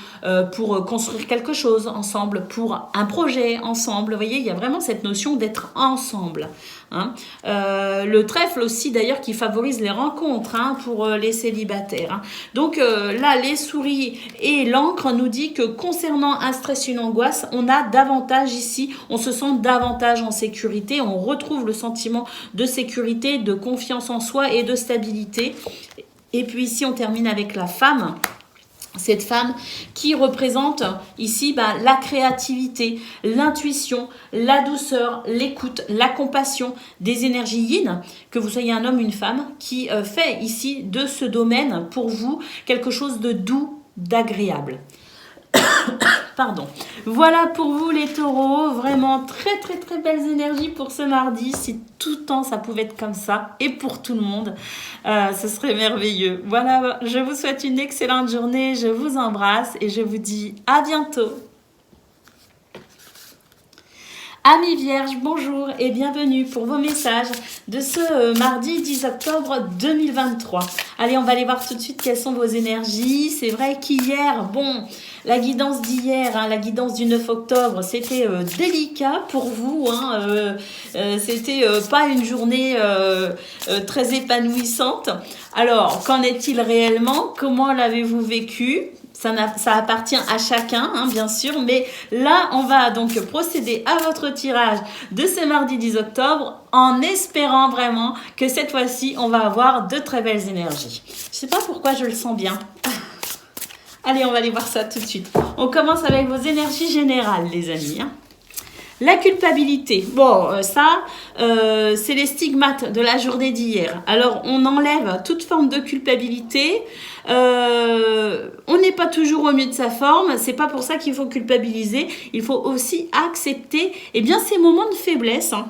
Speaker 1: pour construire quelque chose ensemble, pour un projet ensemble. Vous voyez, il y a vraiment cette notion d'être ensemble. Hein. Le trèfle aussi d'ailleurs qui favorise les rencontres hein, pour les célibataires. Hein. Donc là, les souris et l'encre nous dit que concernant un stress, une angoisse, on a davantage ici, on se sent davantage en sécurité, on retrouve le sentiment de sécurité, de confiance en soi et de stabilité. Et puis ici, on termine avec la femme. Cette femme qui représente ici la créativité, l'intuition, la douceur, l'écoute, la compassion, des énergies yin, que vous soyez un homme ou une femme, qui fait ici de ce domaine pour vous quelque chose de doux, d'agréable. Pardon. Voilà pour vous les taureaux, vraiment très très très belles énergies pour ce mardi. Si tout le temps ça pouvait être comme ça et pour tout le monde, ce serait merveilleux. Voilà, je vous souhaite une excellente journée, je vous embrasse et je vous dis à bientôt. Amis Vierges, bonjour et bienvenue pour vos messages de ce mardi 10 octobre 2023. Allez, on va aller voir tout de suite quelles sont vos énergies. C'est vrai qu'hier, la guidance d'hier, hein, la guidance du 9 octobre, c'était délicat pour vous. Hein, c'était pas une journée très épanouissante. Alors, qu'en est-il réellement? Comment l'avez-vous vécu? Ça appartient à chacun, hein, bien sûr. Mais là, on va donc procéder à votre tirage de ce mardi 10 octobre en espérant vraiment que cette fois-ci, on va avoir de très belles énergies. Je ne sais pas pourquoi je le sens bien. Allez, on va aller voir ça tout de suite. On commence avec vos énergies générales, les amis. Hein. La culpabilité, c'est les stigmates de la journée d'hier. Alors, on enlève toute forme de culpabilité. On n'est pas toujours au mieux de sa forme. C'est pas pour ça qu'il faut culpabiliser. Il faut aussi accepter ces moments de faiblesse. Hein.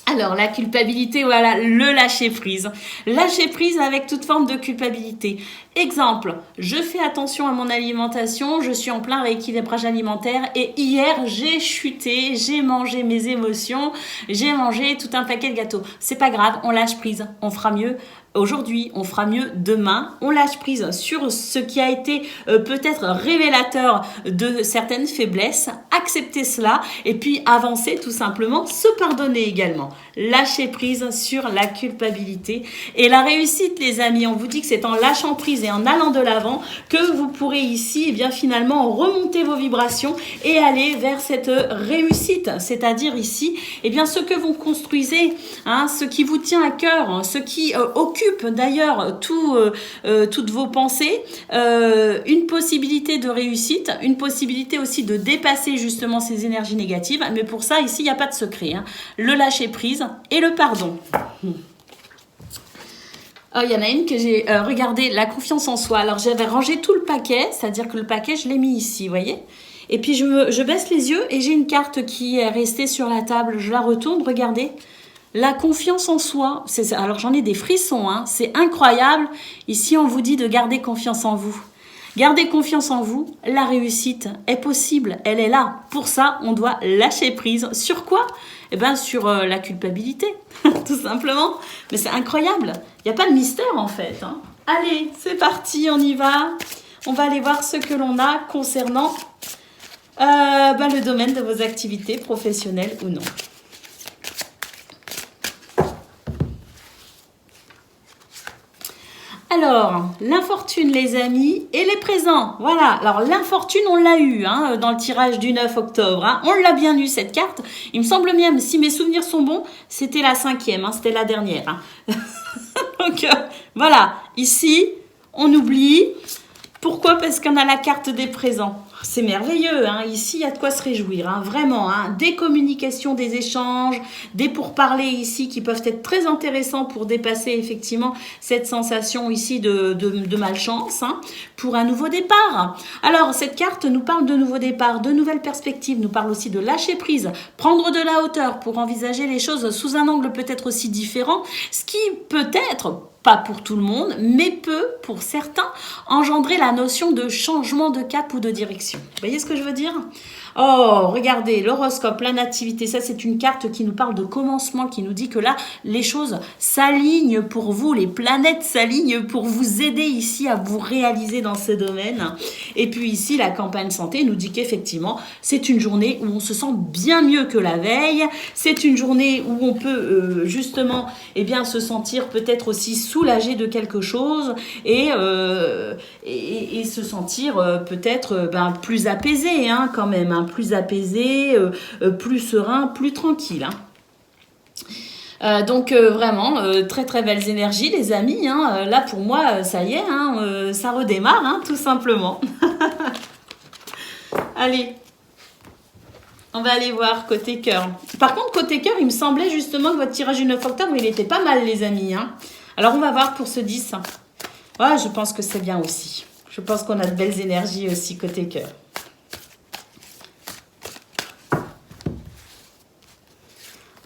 Speaker 1: Alors, la culpabilité, voilà, le lâcher prise. Lâcher prise avec toute forme de culpabilité. Exemple, je fais attention à mon alimentation, je suis en plein rééquilibrage alimentaire et hier, j'ai chuté, j'ai mangé mes émotions, j'ai mangé tout un paquet de gâteaux. C'est pas grave, on lâche prise, on fera mieux. Aujourd'hui, on fera mieux demain. On lâche prise sur ce qui a été peut-être révélateur de certaines faiblesses. Accepter cela et puis avancer tout simplement. Se pardonner également. Lâcher prise sur la culpabilité. Et la réussite, les amis, on vous dit que c'est en lâchant prise et en allant de l'avant que vous pourrez ici finalement remonter vos vibrations et aller vers cette réussite. C'est-à-dire ici, ce que vous construisez, hein, ce qui vous tient à cœur, hein, ce qui occupe d'ailleurs toutes vos pensées, une possibilité de réussite, une possibilité aussi de dépasser justement ces énergies négatives. Mais pour ça, ici, il n'y a pas de secret. Hein. Le lâcher prise et le pardon. Il y en a une que j'ai regardé, la confiance en soi. Alors, j'avais rangé tout le paquet, c'est-à-dire que le paquet, je l'ai mis ici, vous voyez ? Et puis je baisse les yeux et j'ai une carte qui est restée sur la table. Je la retourne, regardez. La confiance en soi. Alors j'en ai des frissons, hein, c'est incroyable. Ici, on vous dit de garder confiance en vous. Gardez confiance en vous, la réussite est possible, elle est là. Pour ça, on doit lâcher prise. Sur quoi? Eh bien, sur la culpabilité, tout simplement. Mais c'est incroyable, il n'y a pas de mystère en fait. Hein. Allez, c'est parti, on y va. On va aller voir ce que l'on a concernant le domaine de vos activités professionnelles ou non. Alors, l'infortune, les amis, et les présents. Voilà, alors l'infortune, on l'a eu hein, dans le tirage du 9 octobre. Hein. On l'a bien eu, cette carte. Il me semble bien, si mes souvenirs sont bons, c'était la 5e, hein, c'était la dernière. Hein. Donc, voilà, ici, on oublie. Pourquoi? Parce qu'on a la carte des présents. C'est merveilleux, hein. Ici, il y a de quoi se réjouir, hein. Vraiment. Hein. Des communications, des échanges, des pourparlers ici qui peuvent être très intéressants pour dépasser effectivement cette sensation ici de malchance, hein, pour un nouveau départ. Alors, cette carte nous parle de nouveau départ, de nouvelles perspectives, nous parle aussi de lâcher prise, prendre de la hauteur pour envisager les choses sous un angle peut-être aussi différent, ce qui peut être pas pour tout le monde, mais peut, pour certains, engendrer la notion de changement de cap ou de direction. Vous voyez ce que je veux dire? Oh, regardez, l'horoscope, la nativité, ça c'est une carte qui nous parle de commencement, qui nous dit que là, les choses s'alignent pour vous, les planètes s'alignent pour vous aider ici à vous réaliser dans ce domaine. Et puis ici, la campagne santé nous dit qu'effectivement, c'est une journée où on se sent bien mieux que la veille, c'est une journée où on peut justement se sentir peut-être aussi soulagé de quelque chose et se sentir peut-être plus apaisé hein, quand même, hein, plus apaisé, plus serein, plus tranquille. Hein. Donc vraiment, très très belles énergies les amis. Hein. Là pour moi, ça y est, hein, ça redémarre hein, tout simplement. Allez. On va aller voir côté cœur. Par contre, côté cœur, il me semblait justement que votre tirage du 9 octobre, il était pas mal, les amis. Hein. Alors, on va voir pour ce 10. Ouais, je pense que c'est bien aussi. Je pense qu'on a de belles énergies aussi côté cœur.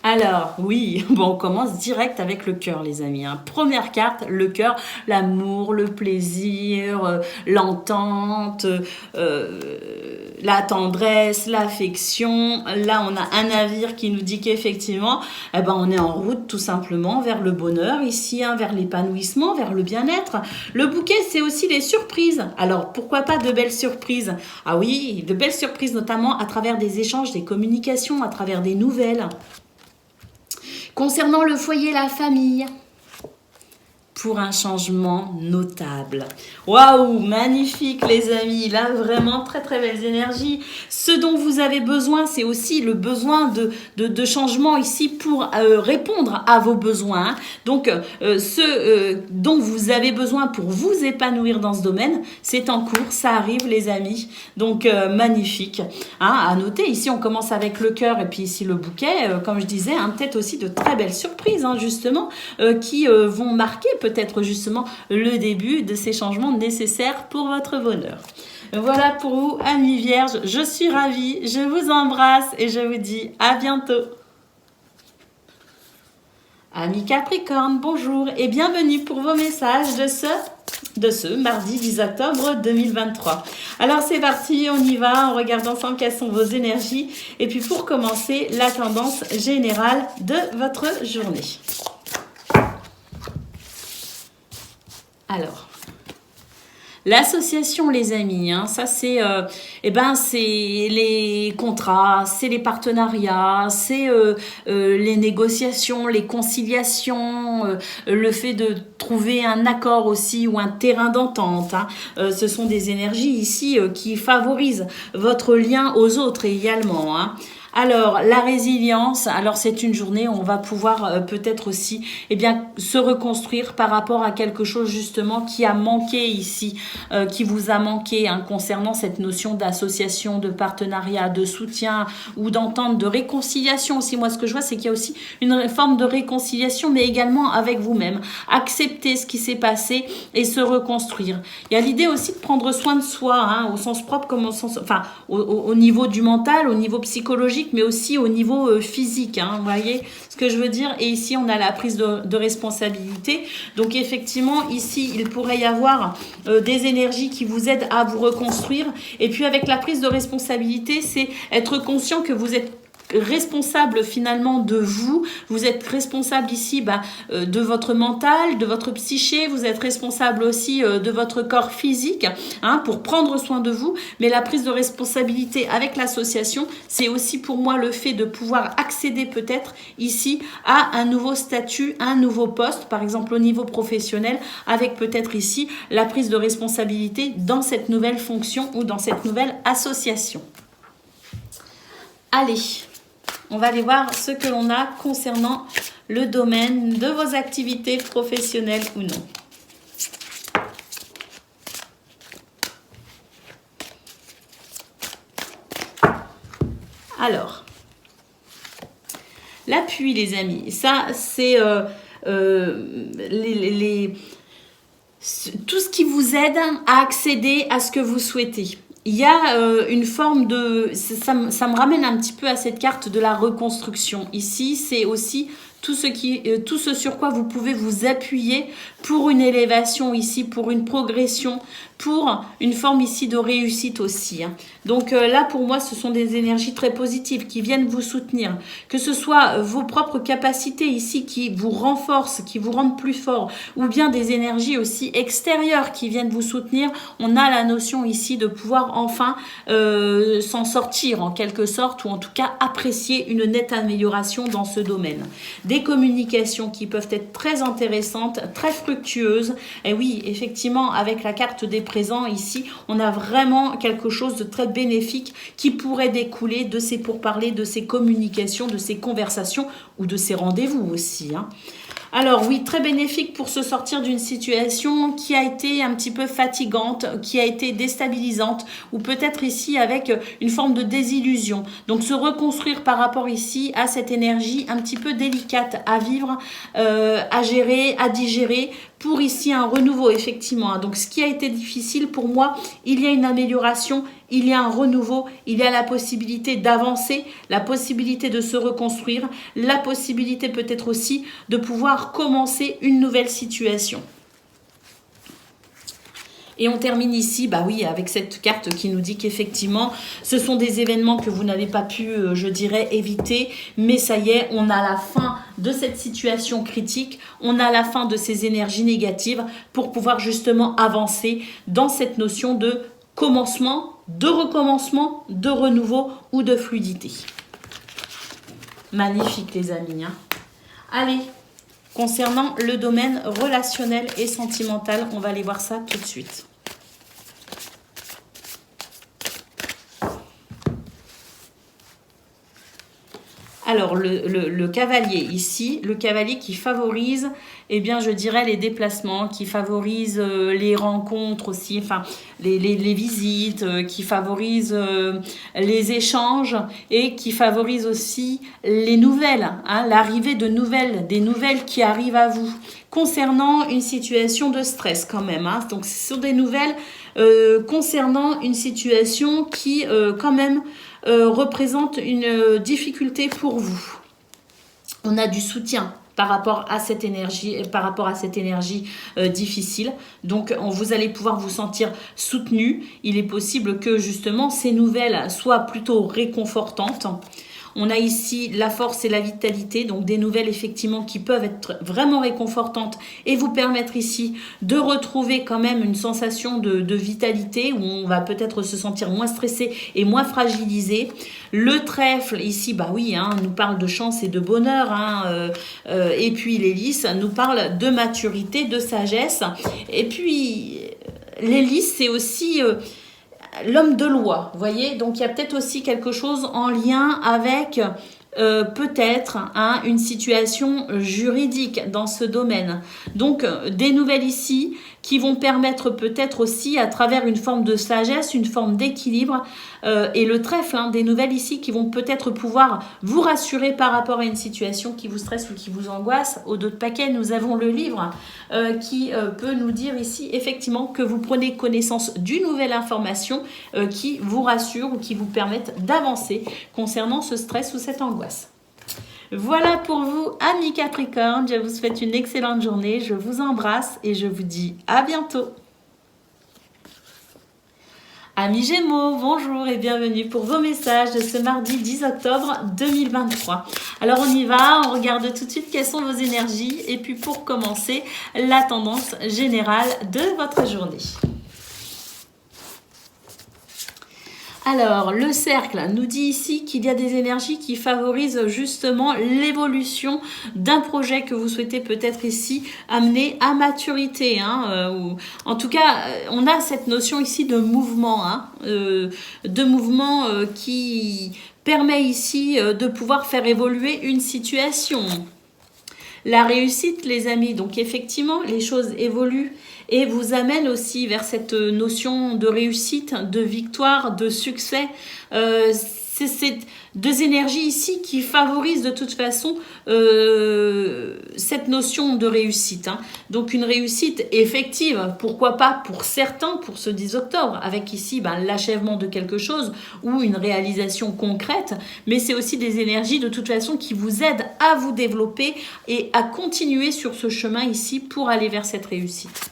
Speaker 1: Alors, oui, bon, on commence direct avec le cœur, les amis. Hein. Première carte, le cœur, l'amour, le plaisir, l'entente, la tendresse, l'affection. Là, on a un navire qui nous dit qu'effectivement, on est en route tout simplement vers le bonheur ici, hein, vers l'épanouissement, vers le bien-être. Le bouquet, c'est aussi les surprises. Alors, pourquoi pas de belles surprises? Ah oui, de belles surprises, notamment à travers des échanges, des communications, à travers des nouvelles. Concernant le foyer et la famille, pour un changement notable. Waouh, magnifique les amis, là vraiment très très belles énergies. Ce dont vous avez besoin, c'est aussi le besoin de changement ici pour répondre à vos besoins. Donc ce dont vous avez besoin pour vous épanouir dans ce domaine, c'est en cours, ça arrive les amis. Donc magnifique. Hein, à noter, ici on commence avec le cœur et puis ici le bouquet, comme je disais, hein, peut-être aussi de très belles surprises hein, justement qui vont marquer peut-être justement le début de ces changements nécessaires pour votre bonheur. Voilà pour vous, amis vierges. Je suis ravie, je vous embrasse et je vous dis à bientôt. Amis Capricorne, bonjour et bienvenue pour vos messages de ce mardi 10 octobre 2023. Alors c'est parti, on y va, on regarde ensemble quelles sont vos énergies et puis pour commencer, la tendance générale de votre journée. Alors, l'association, les amis, hein, ça c'est c'est les contrats, c'est les partenariats, c'est les négociations, les conciliations, le fait de trouver un accord aussi ou un terrain d'entente. Hein. Ce sont des énergies ici qui favorisent votre lien aux autres également. Hein. Alors, la résilience, alors c'est une journée où on va pouvoir peut-être aussi se reconstruire par rapport à quelque chose justement qui a manqué ici, qui vous a manqué concernant cette notion d'association, de partenariat, de soutien ou d'entente, de réconciliation aussi. Moi, ce que je vois, c'est qu'il y a aussi une forme de réconciliation, mais également avec vous-même. Accepter ce qui s'est passé et se reconstruire. Il y a l'idée aussi de prendre soin de soi, au sens propre comme au sens... Enfin, au niveau du mental, au niveau psychologique, mais aussi au niveau physique, vous voyez ce que je veux dire. Et ici, on a la prise de responsabilité. Donc, effectivement, ici, il pourrait y avoir des énergies qui vous aident à vous reconstruire. Et puis, avec la prise de responsabilité, c'est être conscient que vous êtes responsable finalement de vous. Vous êtes responsable ici de votre mental, de votre psyché. Vous êtes responsable aussi de votre corps physique pour prendre soin de vous. Mais la prise de responsabilité avec l'association, c'est aussi pour moi le fait de pouvoir accéder peut-être ici à un nouveau statut, un nouveau poste, par exemple au niveau professionnel, avec peut-être ici la prise de responsabilité dans cette nouvelle fonction ou dans cette nouvelle association. Allez, on va aller voir ce que l'on a concernant le domaine de vos activités professionnelles ou non. Alors, l'appui, les amis, ça c'est tout ce qui vous aide à accéder à ce que vous souhaitez. Il y a une forme de... Ça me ramène un petit peu à cette carte de la reconstruction. Ici, c'est aussi tout ce sur quoi vous pouvez vous appuyer pour une élévation ici, pour une progression, pour une forme ici de réussite aussi. Donc là, pour moi, ce sont des énergies très positives qui viennent vous soutenir. Que ce soit vos propres capacités ici qui vous renforcent, qui vous rendent plus fort, ou bien des énergies aussi extérieures qui viennent vous soutenir. On a la notion ici de pouvoir enfin s'en sortir en quelque sorte, ou en tout cas apprécier une nette amélioration dans ce domaine. Des communications qui peuvent être très intéressantes, très fructueuses. Et oui, effectivement, avec la carte des présents ici, on a vraiment quelque chose de très bénéfique qui pourrait découler de ces pourparlers, de ces communications, de ces conversations ou de ces rendez-vous aussi. Alors oui, très bénéfique pour se sortir d'une situation qui a été un petit peu fatigante, qui a été déstabilisante, ou peut-être ici avec une forme de désillusion. Donc se reconstruire par rapport ici à cette énergie un petit peu délicate à vivre, à gérer, à digérer, pour ici un renouveau effectivement. Donc ce qui a été difficile pour moi, il y a une amélioration, il y a un renouveau, il y a la possibilité d'avancer, la possibilité de se reconstruire, la possibilité peut-être aussi de pouvoir commencer une nouvelle situation. Et on termine ici, avec cette carte qui nous dit qu'effectivement, ce sont des événements que vous n'avez pas pu, je dirais, éviter. Mais ça y est, on a la fin de cette situation critique. On a la fin de ces énergies négatives pour pouvoir justement avancer dans cette notion de commencement, de recommencement, de renouveau ou de fluidité. Magnifique, les amis. Allez, concernant le domaine relationnel et sentimental, on va aller voir ça tout de suite. Alors, le cavalier ici, le cavalier qui favorise, je dirais les déplacements, qui favorise les rencontres aussi, enfin, les visites, qui favorise les échanges et qui favorise aussi les nouvelles, l'arrivée de nouvelles, des nouvelles qui arrivent à vous concernant une situation de stress quand même. Donc, ce sont des nouvelles concernant une situation qui, quand même, représente une difficulté pour vous. On a du soutien par rapport à cette énergie, difficile. Donc, vous allez pouvoir vous sentir soutenu. Il est possible que justement ces nouvelles soient plutôt réconfortantes. On a ici la force et la vitalité, donc des nouvelles effectivement qui peuvent être vraiment réconfortantes et vous permettre ici de retrouver quand même une sensation de vitalité où on va peut-être se sentir moins stressé et moins fragilisé. Le trèfle ici, nous parle de chance et de bonheur, et puis l'hélice nous parle de maturité, de sagesse. Et puis l'hélice, c'est aussi l'homme de loi, vous voyez. Donc, il y a peut-être aussi quelque chose en lien avec peut-être une situation juridique dans ce domaine. Donc, des nouvelles ici qui vont permettre peut-être aussi, à travers une forme de sagesse, une forme d'équilibre, et le trèfle, des nouvelles ici qui vont peut-être pouvoir vous rassurer par rapport à une situation qui vous stresse ou qui vous angoisse. Au dos de paquet, nous avons le livre qui peut nous dire ici effectivement que vous prenez connaissance d'une nouvelle information qui vous rassure ou qui vous permette d'avancer concernant ce stress ou cette angoisse. Voilà pour vous, amis Capricorne. Je vous souhaite une excellente journée. Je vous embrasse et je vous dis à bientôt. Amis Gémeaux, bonjour et bienvenue pour vos messages de ce mardi 10 octobre 2023. Alors on y va, on regarde tout de suite quelles sont vos énergies et puis pour commencer, la tendance générale de votre journée. Alors, le cercle nous dit ici qu'il y a des énergies qui favorisent justement l'évolution d'un projet que vous souhaitez peut-être ici amener à maturité. Ou, en tout cas, on a cette notion ici de mouvement, qui permet ici de pouvoir faire évoluer une situation. La réussite, les amis, donc effectivement, les choses évoluent et vous amènent aussi vers cette notion de réussite, de victoire, de succès. C'est ces deux énergies ici qui favorisent de toute façon cette notion de réussite. Donc une réussite effective, pourquoi pas pour certains, pour ce 10 octobre, avec ici l'achèvement de quelque chose ou une réalisation concrète, mais c'est aussi des énergies de toute façon qui vous aident à vous développer et à continuer sur ce chemin ici pour aller vers cette réussite.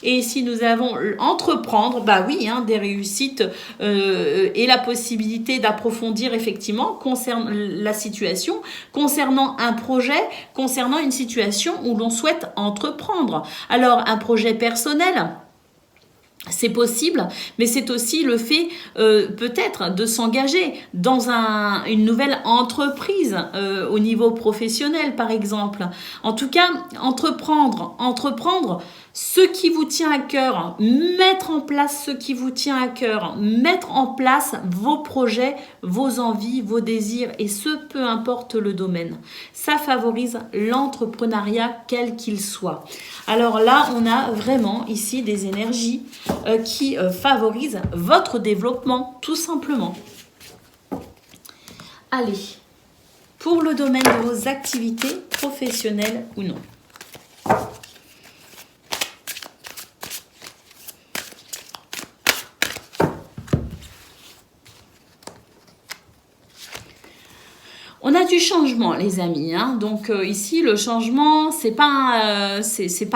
Speaker 1: Et ici, nous avons entreprendre, des réussites et la possibilité d'approfondir effectivement concernant la situation, concernant un projet, concernant une situation où l'on souhaite entreprendre. Alors, un projet personnel, c'est possible, mais c'est aussi le fait peut-être de s'engager dans une nouvelle entreprise au niveau professionnel, par exemple. En tout cas, entreprendre ce qui vous tient à cœur, mettre en place ce qui vous tient à cœur, mettre en place vos projets, vos envies, vos désirs, et ce, peu importe le domaine. Ça favorise l'entrepreneuriat, quel qu'il soit. Alors là, on a vraiment ici des énergies qui favorisent votre développement, tout simplement. Allez, pour le domaine de vos activités professionnelles ou non. On a du changement, les amis. Donc ici, le changement, c'est pas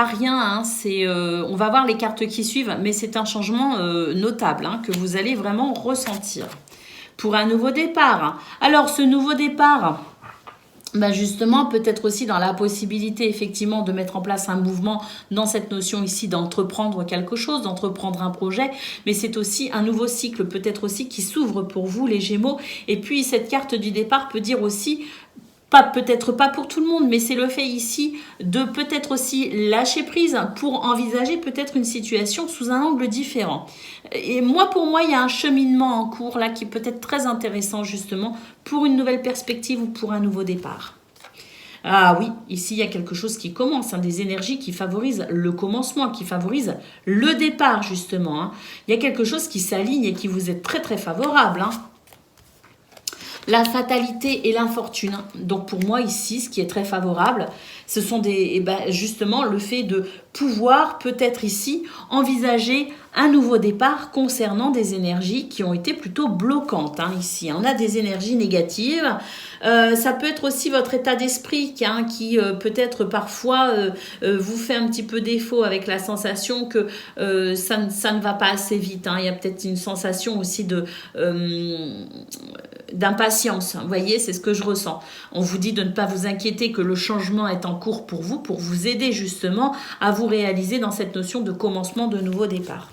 Speaker 1: rien. On va voir les cartes qui suivent, mais c'est un changement notable que vous allez vraiment ressentir. Pour un nouveau départ. Alors, ce nouveau départ, justement, peut-être aussi dans la possibilité, effectivement, de mettre en place un mouvement dans cette notion ici d'entreprendre quelque chose, d'entreprendre un projet, mais c'est aussi un nouveau cycle, peut-être aussi, qui s'ouvre pour vous, les Gémeaux. Et puis, cette carte du départ peut dire aussi, peut-être pas pour tout le monde, mais c'est le fait ici de peut-être aussi lâcher prise pour envisager peut-être une situation sous un angle différent. Et pour moi, il y a un cheminement en cours là qui peut être très intéressant justement pour une nouvelle perspective ou pour un nouveau départ. Ah oui, ici il y a quelque chose qui commence, des énergies qui favorisent le commencement, qui favorisent le départ justement. Il y a quelque chose qui s'aligne et qui vous est très très favorable. La fatalité et l'infortune. Donc pour moi ici, ce qui est très favorable, ce sont justement le fait de pouvoir peut-être ici envisager un nouveau départ concernant des énergies qui ont été plutôt bloquantes. Ici, on a des énergies négatives. Ça peut être aussi votre état d'esprit qui peut-être parfois vous fait un petit peu défaut avec la sensation que ça ne va pas assez vite. Il y a peut-être une sensation aussi d'impatience. Vous voyez, c'est ce que je ressens. On vous dit de ne pas vous inquiéter, que le changement est en cours pour vous aider justement à vous réaliser dans cette notion de commencement de nouveau départ.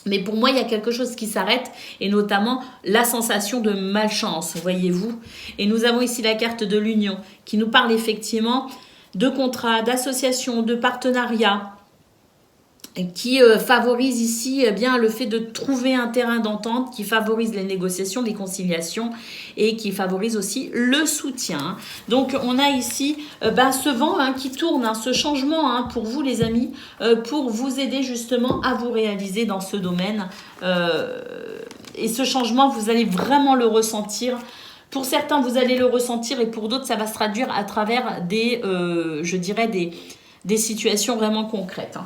Speaker 1: Mais pour moi, il y a quelque chose qui s'arrête, et notamment la sensation de malchance, voyez-vous. Et nous avons ici la carte de l'union, qui nous parle effectivement de contrats, d'associations, de partenariats, qui favorise ici bien le fait de trouver un terrain d'entente, qui favorise les négociations, les conciliations et qui favorise aussi le soutien. Donc on a ici ce vent qui tourne, ce changement pour vous les amis, pour vous aider justement à vous réaliser dans ce domaine. Et ce changement, vous allez vraiment le ressentir. Pour certains, vous allez le ressentir et pour d'autres, ça va se traduire à travers des, je dirais, des situations vraiment concrètes.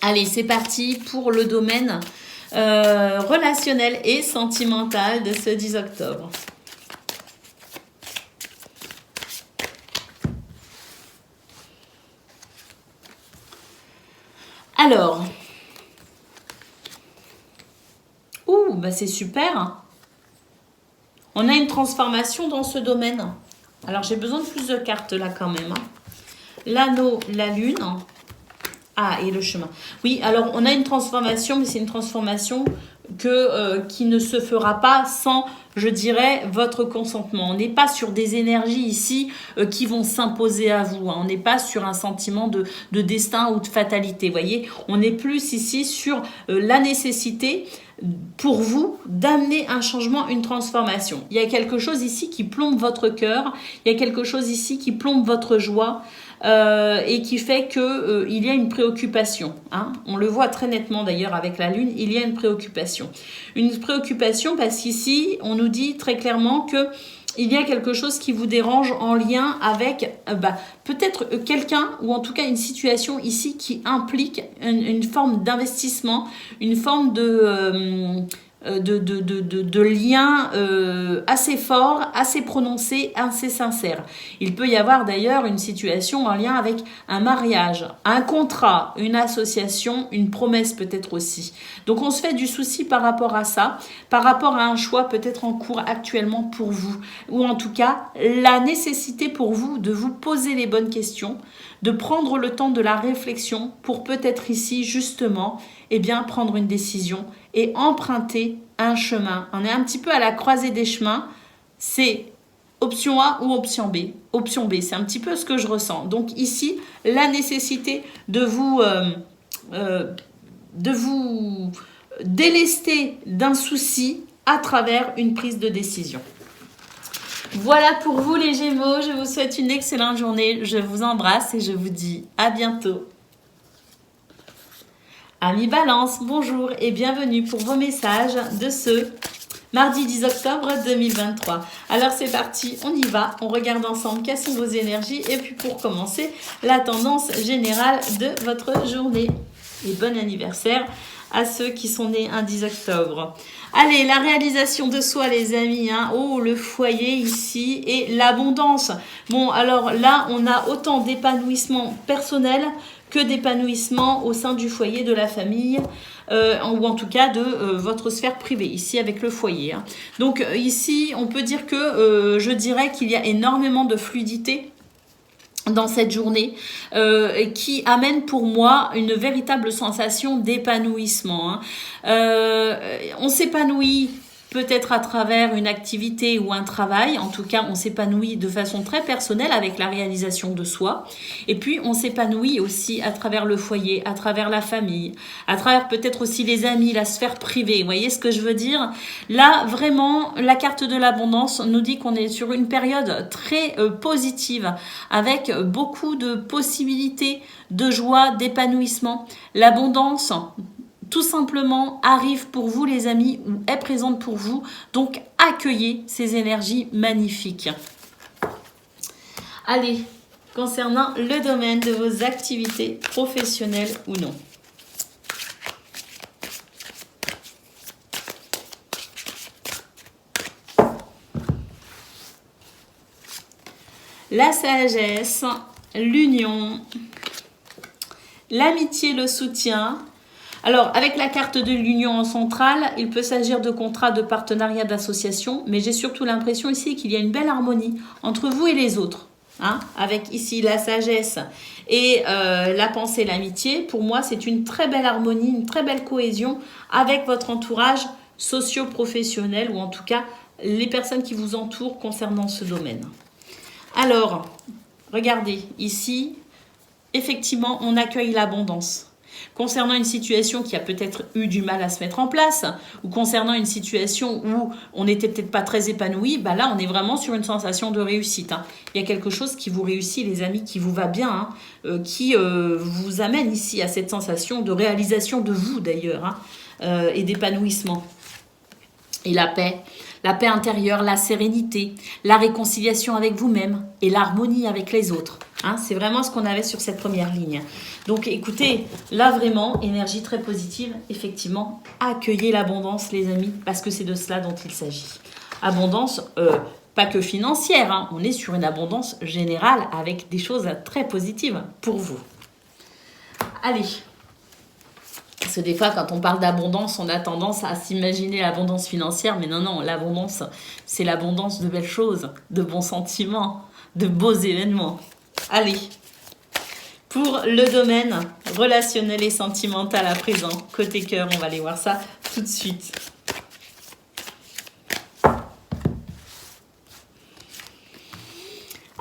Speaker 1: Allez, c'est parti pour le domaine relationnel et sentimental de ce 10 octobre. Alors, c'est super. On a une transformation dans ce domaine. Alors, j'ai besoin de plus de cartes là quand même. L'anneau, la lune. Et le chemin. Oui, alors on a une transformation, mais c'est une transformation qui ne se fera pas sans, je dirais, votre consentement. On n'est pas sur des énergies ici qui vont s'imposer à vous. On n'est pas sur un sentiment de destin ou de fatalité. Vous voyez, on est plus ici sur la nécessité pour vous d'amener un changement, une transformation. Il y a quelque chose ici qui plombe votre cœur. Il y a quelque chose ici qui plombe votre joie. Et qui fait que il y a une préoccupation. On le voit très nettement d'ailleurs avec la lune, il y a une préoccupation. Une préoccupation parce qu'ici, on nous dit très clairement que il y a quelque chose qui vous dérange en lien avec peut-être quelqu'un ou en tout cas une situation ici qui implique une forme d'investissement, une forme de lien assez fort, assez prononcé, assez sincère. Il peut y avoir d'ailleurs une situation en lien avec un mariage, un contrat, une association, une promesse peut-être aussi. Donc on se fait du souci par rapport à ça, par rapport à un choix peut-être en cours actuellement pour vous, ou en tout cas la nécessité pour vous de vous poser les bonnes questions, de prendre le temps de la réflexion pour peut-être ici justement prendre une décision et emprunter un chemin. On est un petit peu à la croisée des chemins. C'est option A ou option B. Option B, c'est un petit peu ce que je ressens. Donc ici, la nécessité de vous délester d'un souci à travers une prise de décision. Voilà pour vous les Gémeaux. Je vous souhaite une excellente journée. Je vous embrasse et je vous dis à bientôt. Amis Balance, bonjour et bienvenue pour vos messages de ce mardi 10 octobre 2023. Alors c'est parti, on y va, on regarde ensemble quelles sont vos énergies et puis pour commencer, la tendance générale de votre journée. Et bon anniversaire à ceux qui sont nés un 10 octobre. Allez, la réalisation de soi les amis, le foyer ici et l'abondance. Bon, alors là, on a autant d'épanouissement personnel que d'épanouissement au sein du foyer, de la famille, ou en tout cas de votre sphère privée, ici avec le foyer. Donc ici, on peut dire que je dirais qu'il y a énormément de fluidité dans cette journée qui amène pour moi une véritable sensation d'épanouissement. On s'épanouit peut-être à travers une activité ou un travail. En tout cas, on s'épanouit de façon très personnelle avec la réalisation de soi. Et puis, on s'épanouit aussi à travers le foyer, à travers la famille, à travers peut-être aussi les amis, la sphère privée. Vous voyez ce que je veux dire? Là, vraiment, la carte de l'abondance nous dit qu'on est sur une période très positive avec beaucoup de possibilités de joie, d'épanouissement. L'abondance tout simplement arrive pour vous les amis ou est présente pour vous. Donc accueillez ces énergies magnifiques. Allez, concernant le domaine de vos activités professionnelles ou non. La sagesse, l'union, l'amitié, le soutien. Alors, avec la carte de l'union en centrale, il peut s'agir de contrats, de partenariats, d'associations, mais j'ai surtout l'impression ici qu'il y a une belle harmonie entre vous et les autres. Avec ici la sagesse et la pensée, l'amitié. Pour moi, c'est une très belle harmonie, une très belle cohésion avec votre entourage socio-professionnel ou en tout cas les personnes qui vous entourent concernant ce domaine. Alors, regardez, ici, effectivement, on accueille l'abondance. Concernant une situation qui a peut-être eu du mal à se mettre en place, ou concernant une situation où on n'était peut-être pas très épanoui, bah là on est vraiment sur une sensation de réussite. Hein. Il y a quelque chose qui vous réussit les amis, qui vous va bien, hein, qui vous amène ici à cette sensation de réalisation de vous d'ailleurs, hein, et d'épanouissement. Et la paix intérieure, la sérénité, la réconciliation avec vous-même et l'harmonie avec les autres. Hein, c'est vraiment ce qu'on avait sur cette première ligne. Donc écoutez, là vraiment, énergie très positive, effectivement, accueillez l'abondance les amis, parce que c'est de cela dont il s'agit. Abondance, pas que financière, hein, on est sur une abondance générale avec des choses très positives pour vous. Allez. Parce que des fois, quand on parle d'abondance, on a tendance à s'imaginer l'abondance financière. Mais non, l'abondance, c'est l'abondance de belles choses, de bons sentiments, de beaux événements. Allez, pour le domaine relationnel et sentimental à présent, côté cœur, on va aller voir ça tout de suite.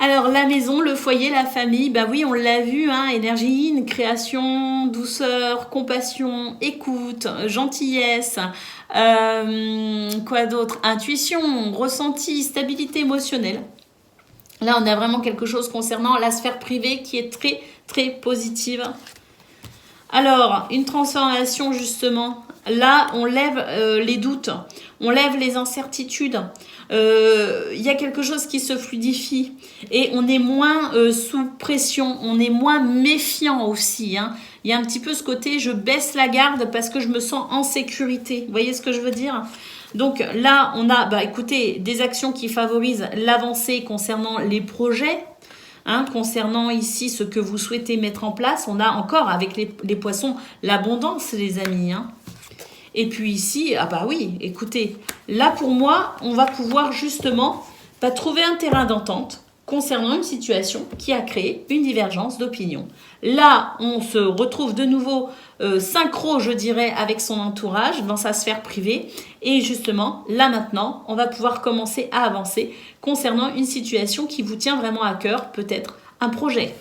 Speaker 1: Alors, la maison, le foyer, la famille, bah oui, on l'a vu, hein, énergie yin, création, douceur, compassion, écoute, gentillesse, quoi d'autre, intuition, ressenti, stabilité émotionnelle. Là, on a vraiment quelque chose concernant la sphère privée qui est très, très positive. Alors, une transformation, justement. Là, on lève les doutes, on lève les incertitudes. Il y a quelque chose qui se fluidifie et on est moins sous pression, on est moins méfiant aussi. Hein. Il y a un petit peu ce côté, je baisse la garde parce que je me sens en sécurité. Vous voyez ce que je veux dire ? Donc là, on a, écoutez, des actions qui favorisent l'avancée concernant les projets. Hein, concernant ici ce que vous souhaitez mettre en place, on a encore avec les poissons l'abondance les amis. Hein. Et puis ici, oui, écoutez, là pour moi, on va pouvoir justement trouver un terrain d'entente concernant une situation qui a créé une divergence d'opinion. Là, on se retrouve de nouveau synchro, je dirais, avec son entourage dans sa sphère privée. Et justement, là maintenant, on va pouvoir commencer à avancer concernant une situation qui vous tient vraiment à cœur, peut-être un projet.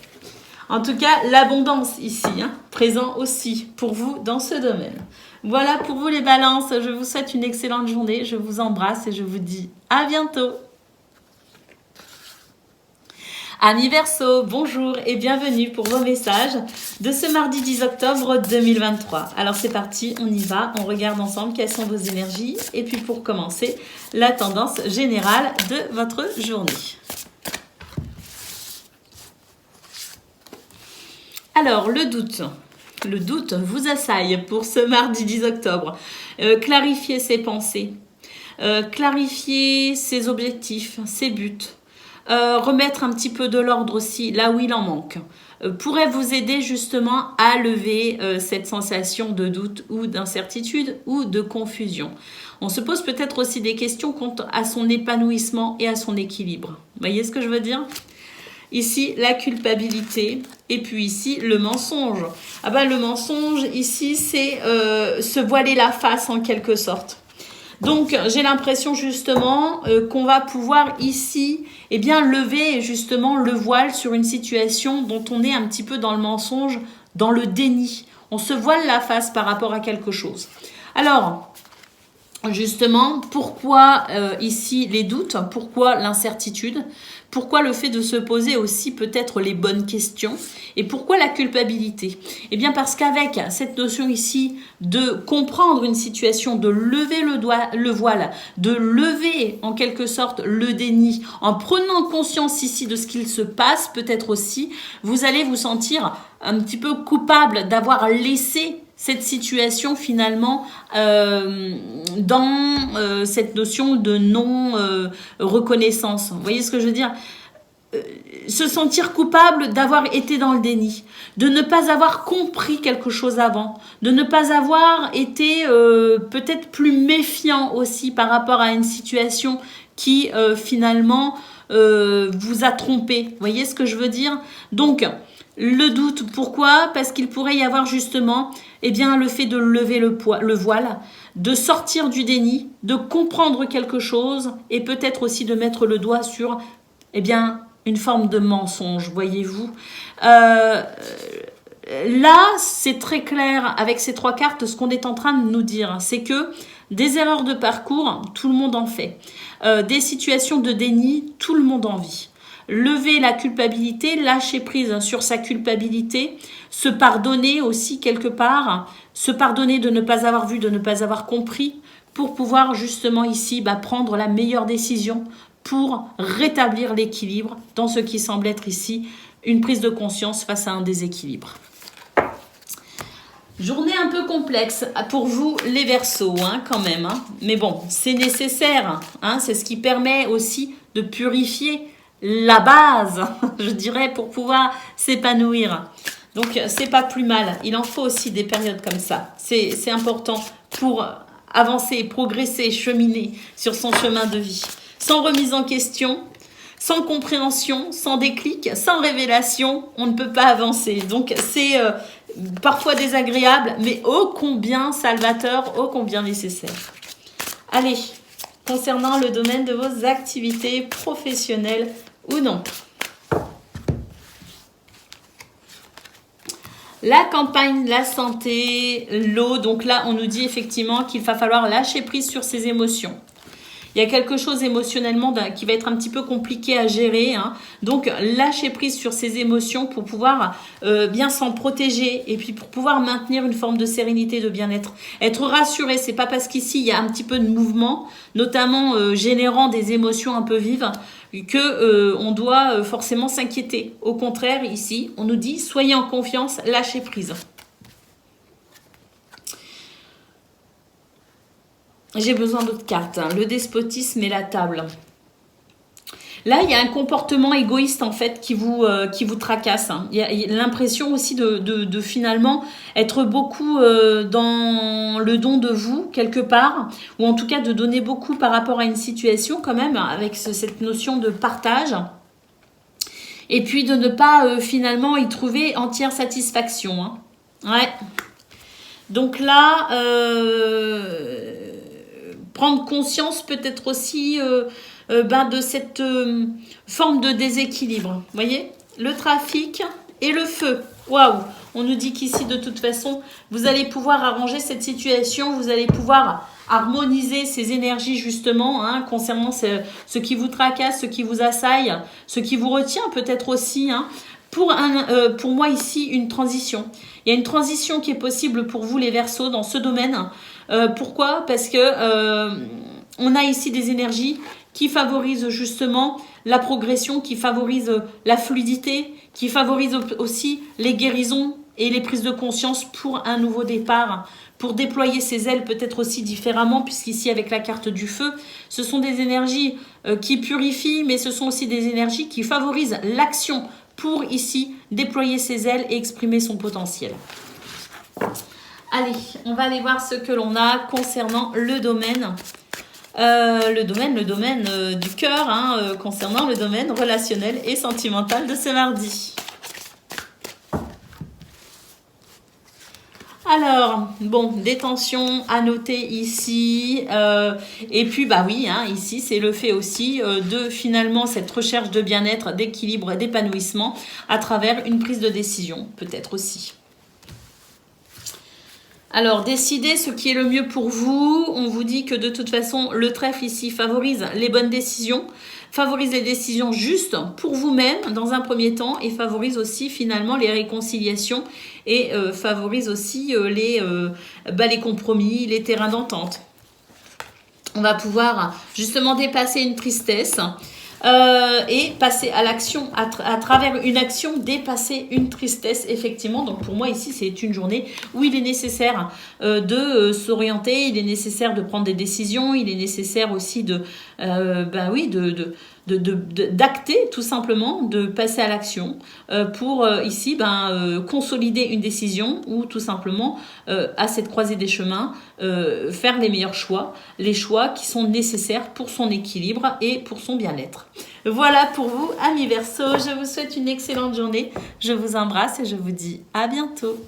Speaker 1: En tout cas, l'abondance ici, hein, présent aussi pour vous dans ce domaine. Voilà pour vous les balances, je vous souhaite une excellente journée, je vous embrasse et je vous dis à bientôt. Amis Verseau, bonjour et bienvenue pour vos messages de ce mardi 10 octobre 2023. Alors c'est parti, on y va, on regarde ensemble quelles sont vos énergies et puis pour commencer, la tendance générale de votre journée. Alors le doute vous assaille pour ce mardi 10 octobre. Clarifier ses pensées, clarifier ses objectifs, ses buts. Remettre un petit peu de l'ordre aussi là où il en manque pourrait vous aider justement à lever cette sensation de doute ou d'incertitude ou de confusion. On se pose peut-être aussi des questions quant à son épanouissement et à son équilibre. Vous voyez ce que je veux dire ? Ici, la culpabilité et puis ici, le mensonge. Le mensonge ici, c'est se voiler la face en quelque sorte. Donc, j'ai l'impression justement qu'on va pouvoir ici lever justement le voile sur une situation dont on est un petit peu dans le mensonge, dans le déni. On se voile la face par rapport à quelque chose. Alors, justement, pourquoi ici les doutes ? Pourquoi l'incertitude ? Pourquoi le fait de se poser aussi peut-être les bonnes questions ? Et pourquoi la culpabilité ? Eh bien parce qu'avec cette notion ici de comprendre une situation, de lever le voile, de lever en quelque sorte le déni, en prenant conscience ici de ce qu'il se passe, peut-être aussi, vous allez vous sentir un petit peu coupable d'avoir laissé cette situation finalement dans cette notion de non-reconnaissance. Vous voyez ce que je veux dire ? Se sentir coupable d'avoir été dans le déni, de ne pas avoir compris quelque chose avant, de ne pas avoir été peut-être plus méfiant aussi par rapport à une situation qui finalement vous a trompé. Vous voyez ce que je veux dire ? Donc, le doute, pourquoi ? Parce qu'il pourrait y avoir justement le fait de lever le voile, de sortir du déni, de comprendre quelque chose et peut-être aussi de mettre le doigt sur une forme de mensonge, voyez-vous. là, c'est très clair avec ces 3 cartes, ce qu'on est en train de nous dire, c'est que des erreurs de parcours, tout le monde en fait. Des situations de déni, tout le monde en vit. Lever la culpabilité, lâcher prise sur sa culpabilité, se pardonner aussi quelque part, se pardonner de ne pas avoir vu, de ne pas avoir compris, pour pouvoir justement ici prendre la meilleure décision pour rétablir l'équilibre dans ce qui semble être ici une prise de conscience face à un déséquilibre. Journée un peu complexe pour vous les Verseaux, quand même. Mais bon, c'est nécessaire. C'est ce qui permet aussi de purifier la base, je dirais, pour pouvoir s'épanouir. Donc, c'est pas plus mal. Il en faut aussi des périodes comme ça. C'est important pour avancer, progresser, cheminer sur son chemin de vie. Sans remise en question, sans compréhension, sans déclic, sans révélation, on ne peut pas avancer. Donc, c'est parfois désagréable, mais ô combien salvateur, ô combien nécessaire. Allez, concernant le domaine de vos activités professionnelles ou non. La campagne, la santé, l'eau. Donc là, on nous dit effectivement qu'il va falloir lâcher prise sur ses émotions. Il y a quelque chose émotionnellement qui va être un petit peu compliqué à gérer. Donc, lâcher prise sur ses émotions pour pouvoir bien s'en protéger et puis pour pouvoir maintenir une forme de sérénité, de bien-être. Être rassuré, c'est pas parce qu'ici, il y a un petit peu de mouvement, notamment générant des émotions un peu vives, que on doit forcément s'inquiéter. Au contraire, ici, on nous dit, soyez en confiance, lâchez prise. J'ai besoin d'autres cartes. Le despotisme et la table. Là, il y a un comportement égoïste, en fait, qui vous tracasse. Il y a l'impression aussi de finalement être beaucoup dans le don de vous, quelque part, ou en tout cas de donner beaucoup par rapport à une situation, quand même, avec cette notion de partage. Et puis de ne pas, finalement, y trouver entière satisfaction. Ouais. Donc là... prendre conscience peut-être aussi de cette forme de déséquilibre. Vous voyez, le trafic et le feu. Waouh! On nous dit qu'ici, de toute façon, vous allez pouvoir arranger cette situation, vous allez pouvoir harmoniser ces énergies justement, concernant ce qui vous tracasse, ce qui vous assaille, ce qui vous retient peut-être aussi, pour moi ici, une transition. Il y a une transition qui est possible pour vous les Verseaux dans ce domaine. Pourquoi? Parce que on a ici des énergies qui favorisent justement la progression, qui favorisent la fluidité, qui favorisent aussi les guérisons et les prises de conscience pour un nouveau départ, pour déployer ses ailes peut-être aussi différemment, puisqu'ici avec la carte du feu, ce sont des énergies qui purifient, mais ce sont aussi des énergies qui favorisent l'action pour ici déployer ses ailes et exprimer son potentiel. Allez, on va aller voir ce que l'on a concernant le domaine. Le domaine du cœur, concernant le domaine relationnel et sentimental de ce mardi. Alors, bon, des tensions à noter ici. Et puis, oui, ici, c'est le fait aussi de finalement cette recherche de bien-être, d'équilibre et d'épanouissement à travers une prise de décision, peut-être aussi. Alors, décidez ce qui est le mieux pour vous. On vous dit que de toute façon, le trèfle ici favorise les bonnes décisions, favorise les décisions justes pour vous-même dans un premier temps et favorise aussi finalement les réconciliations et favorise aussi les compromis, les terrains d'entente. On va pouvoir justement dépasser une tristesse et passer à l'action, à travers une action, dépasser une tristesse, effectivement. Donc pour moi ici, c'est une journée où il est nécessaire s'orienter, il est nécessaire de prendre des décisions, il est nécessaire aussi d'acter tout simplement, de passer à l'action pour ici consolider une décision ou tout simplement à cette croisée des chemins faire les meilleurs choix, les choix qui sont nécessaires pour son équilibre et pour son bien-être. Voilà pour vous, amis Verseaux, je vous souhaite une excellente journée, je vous embrasse et je vous dis à bientôt.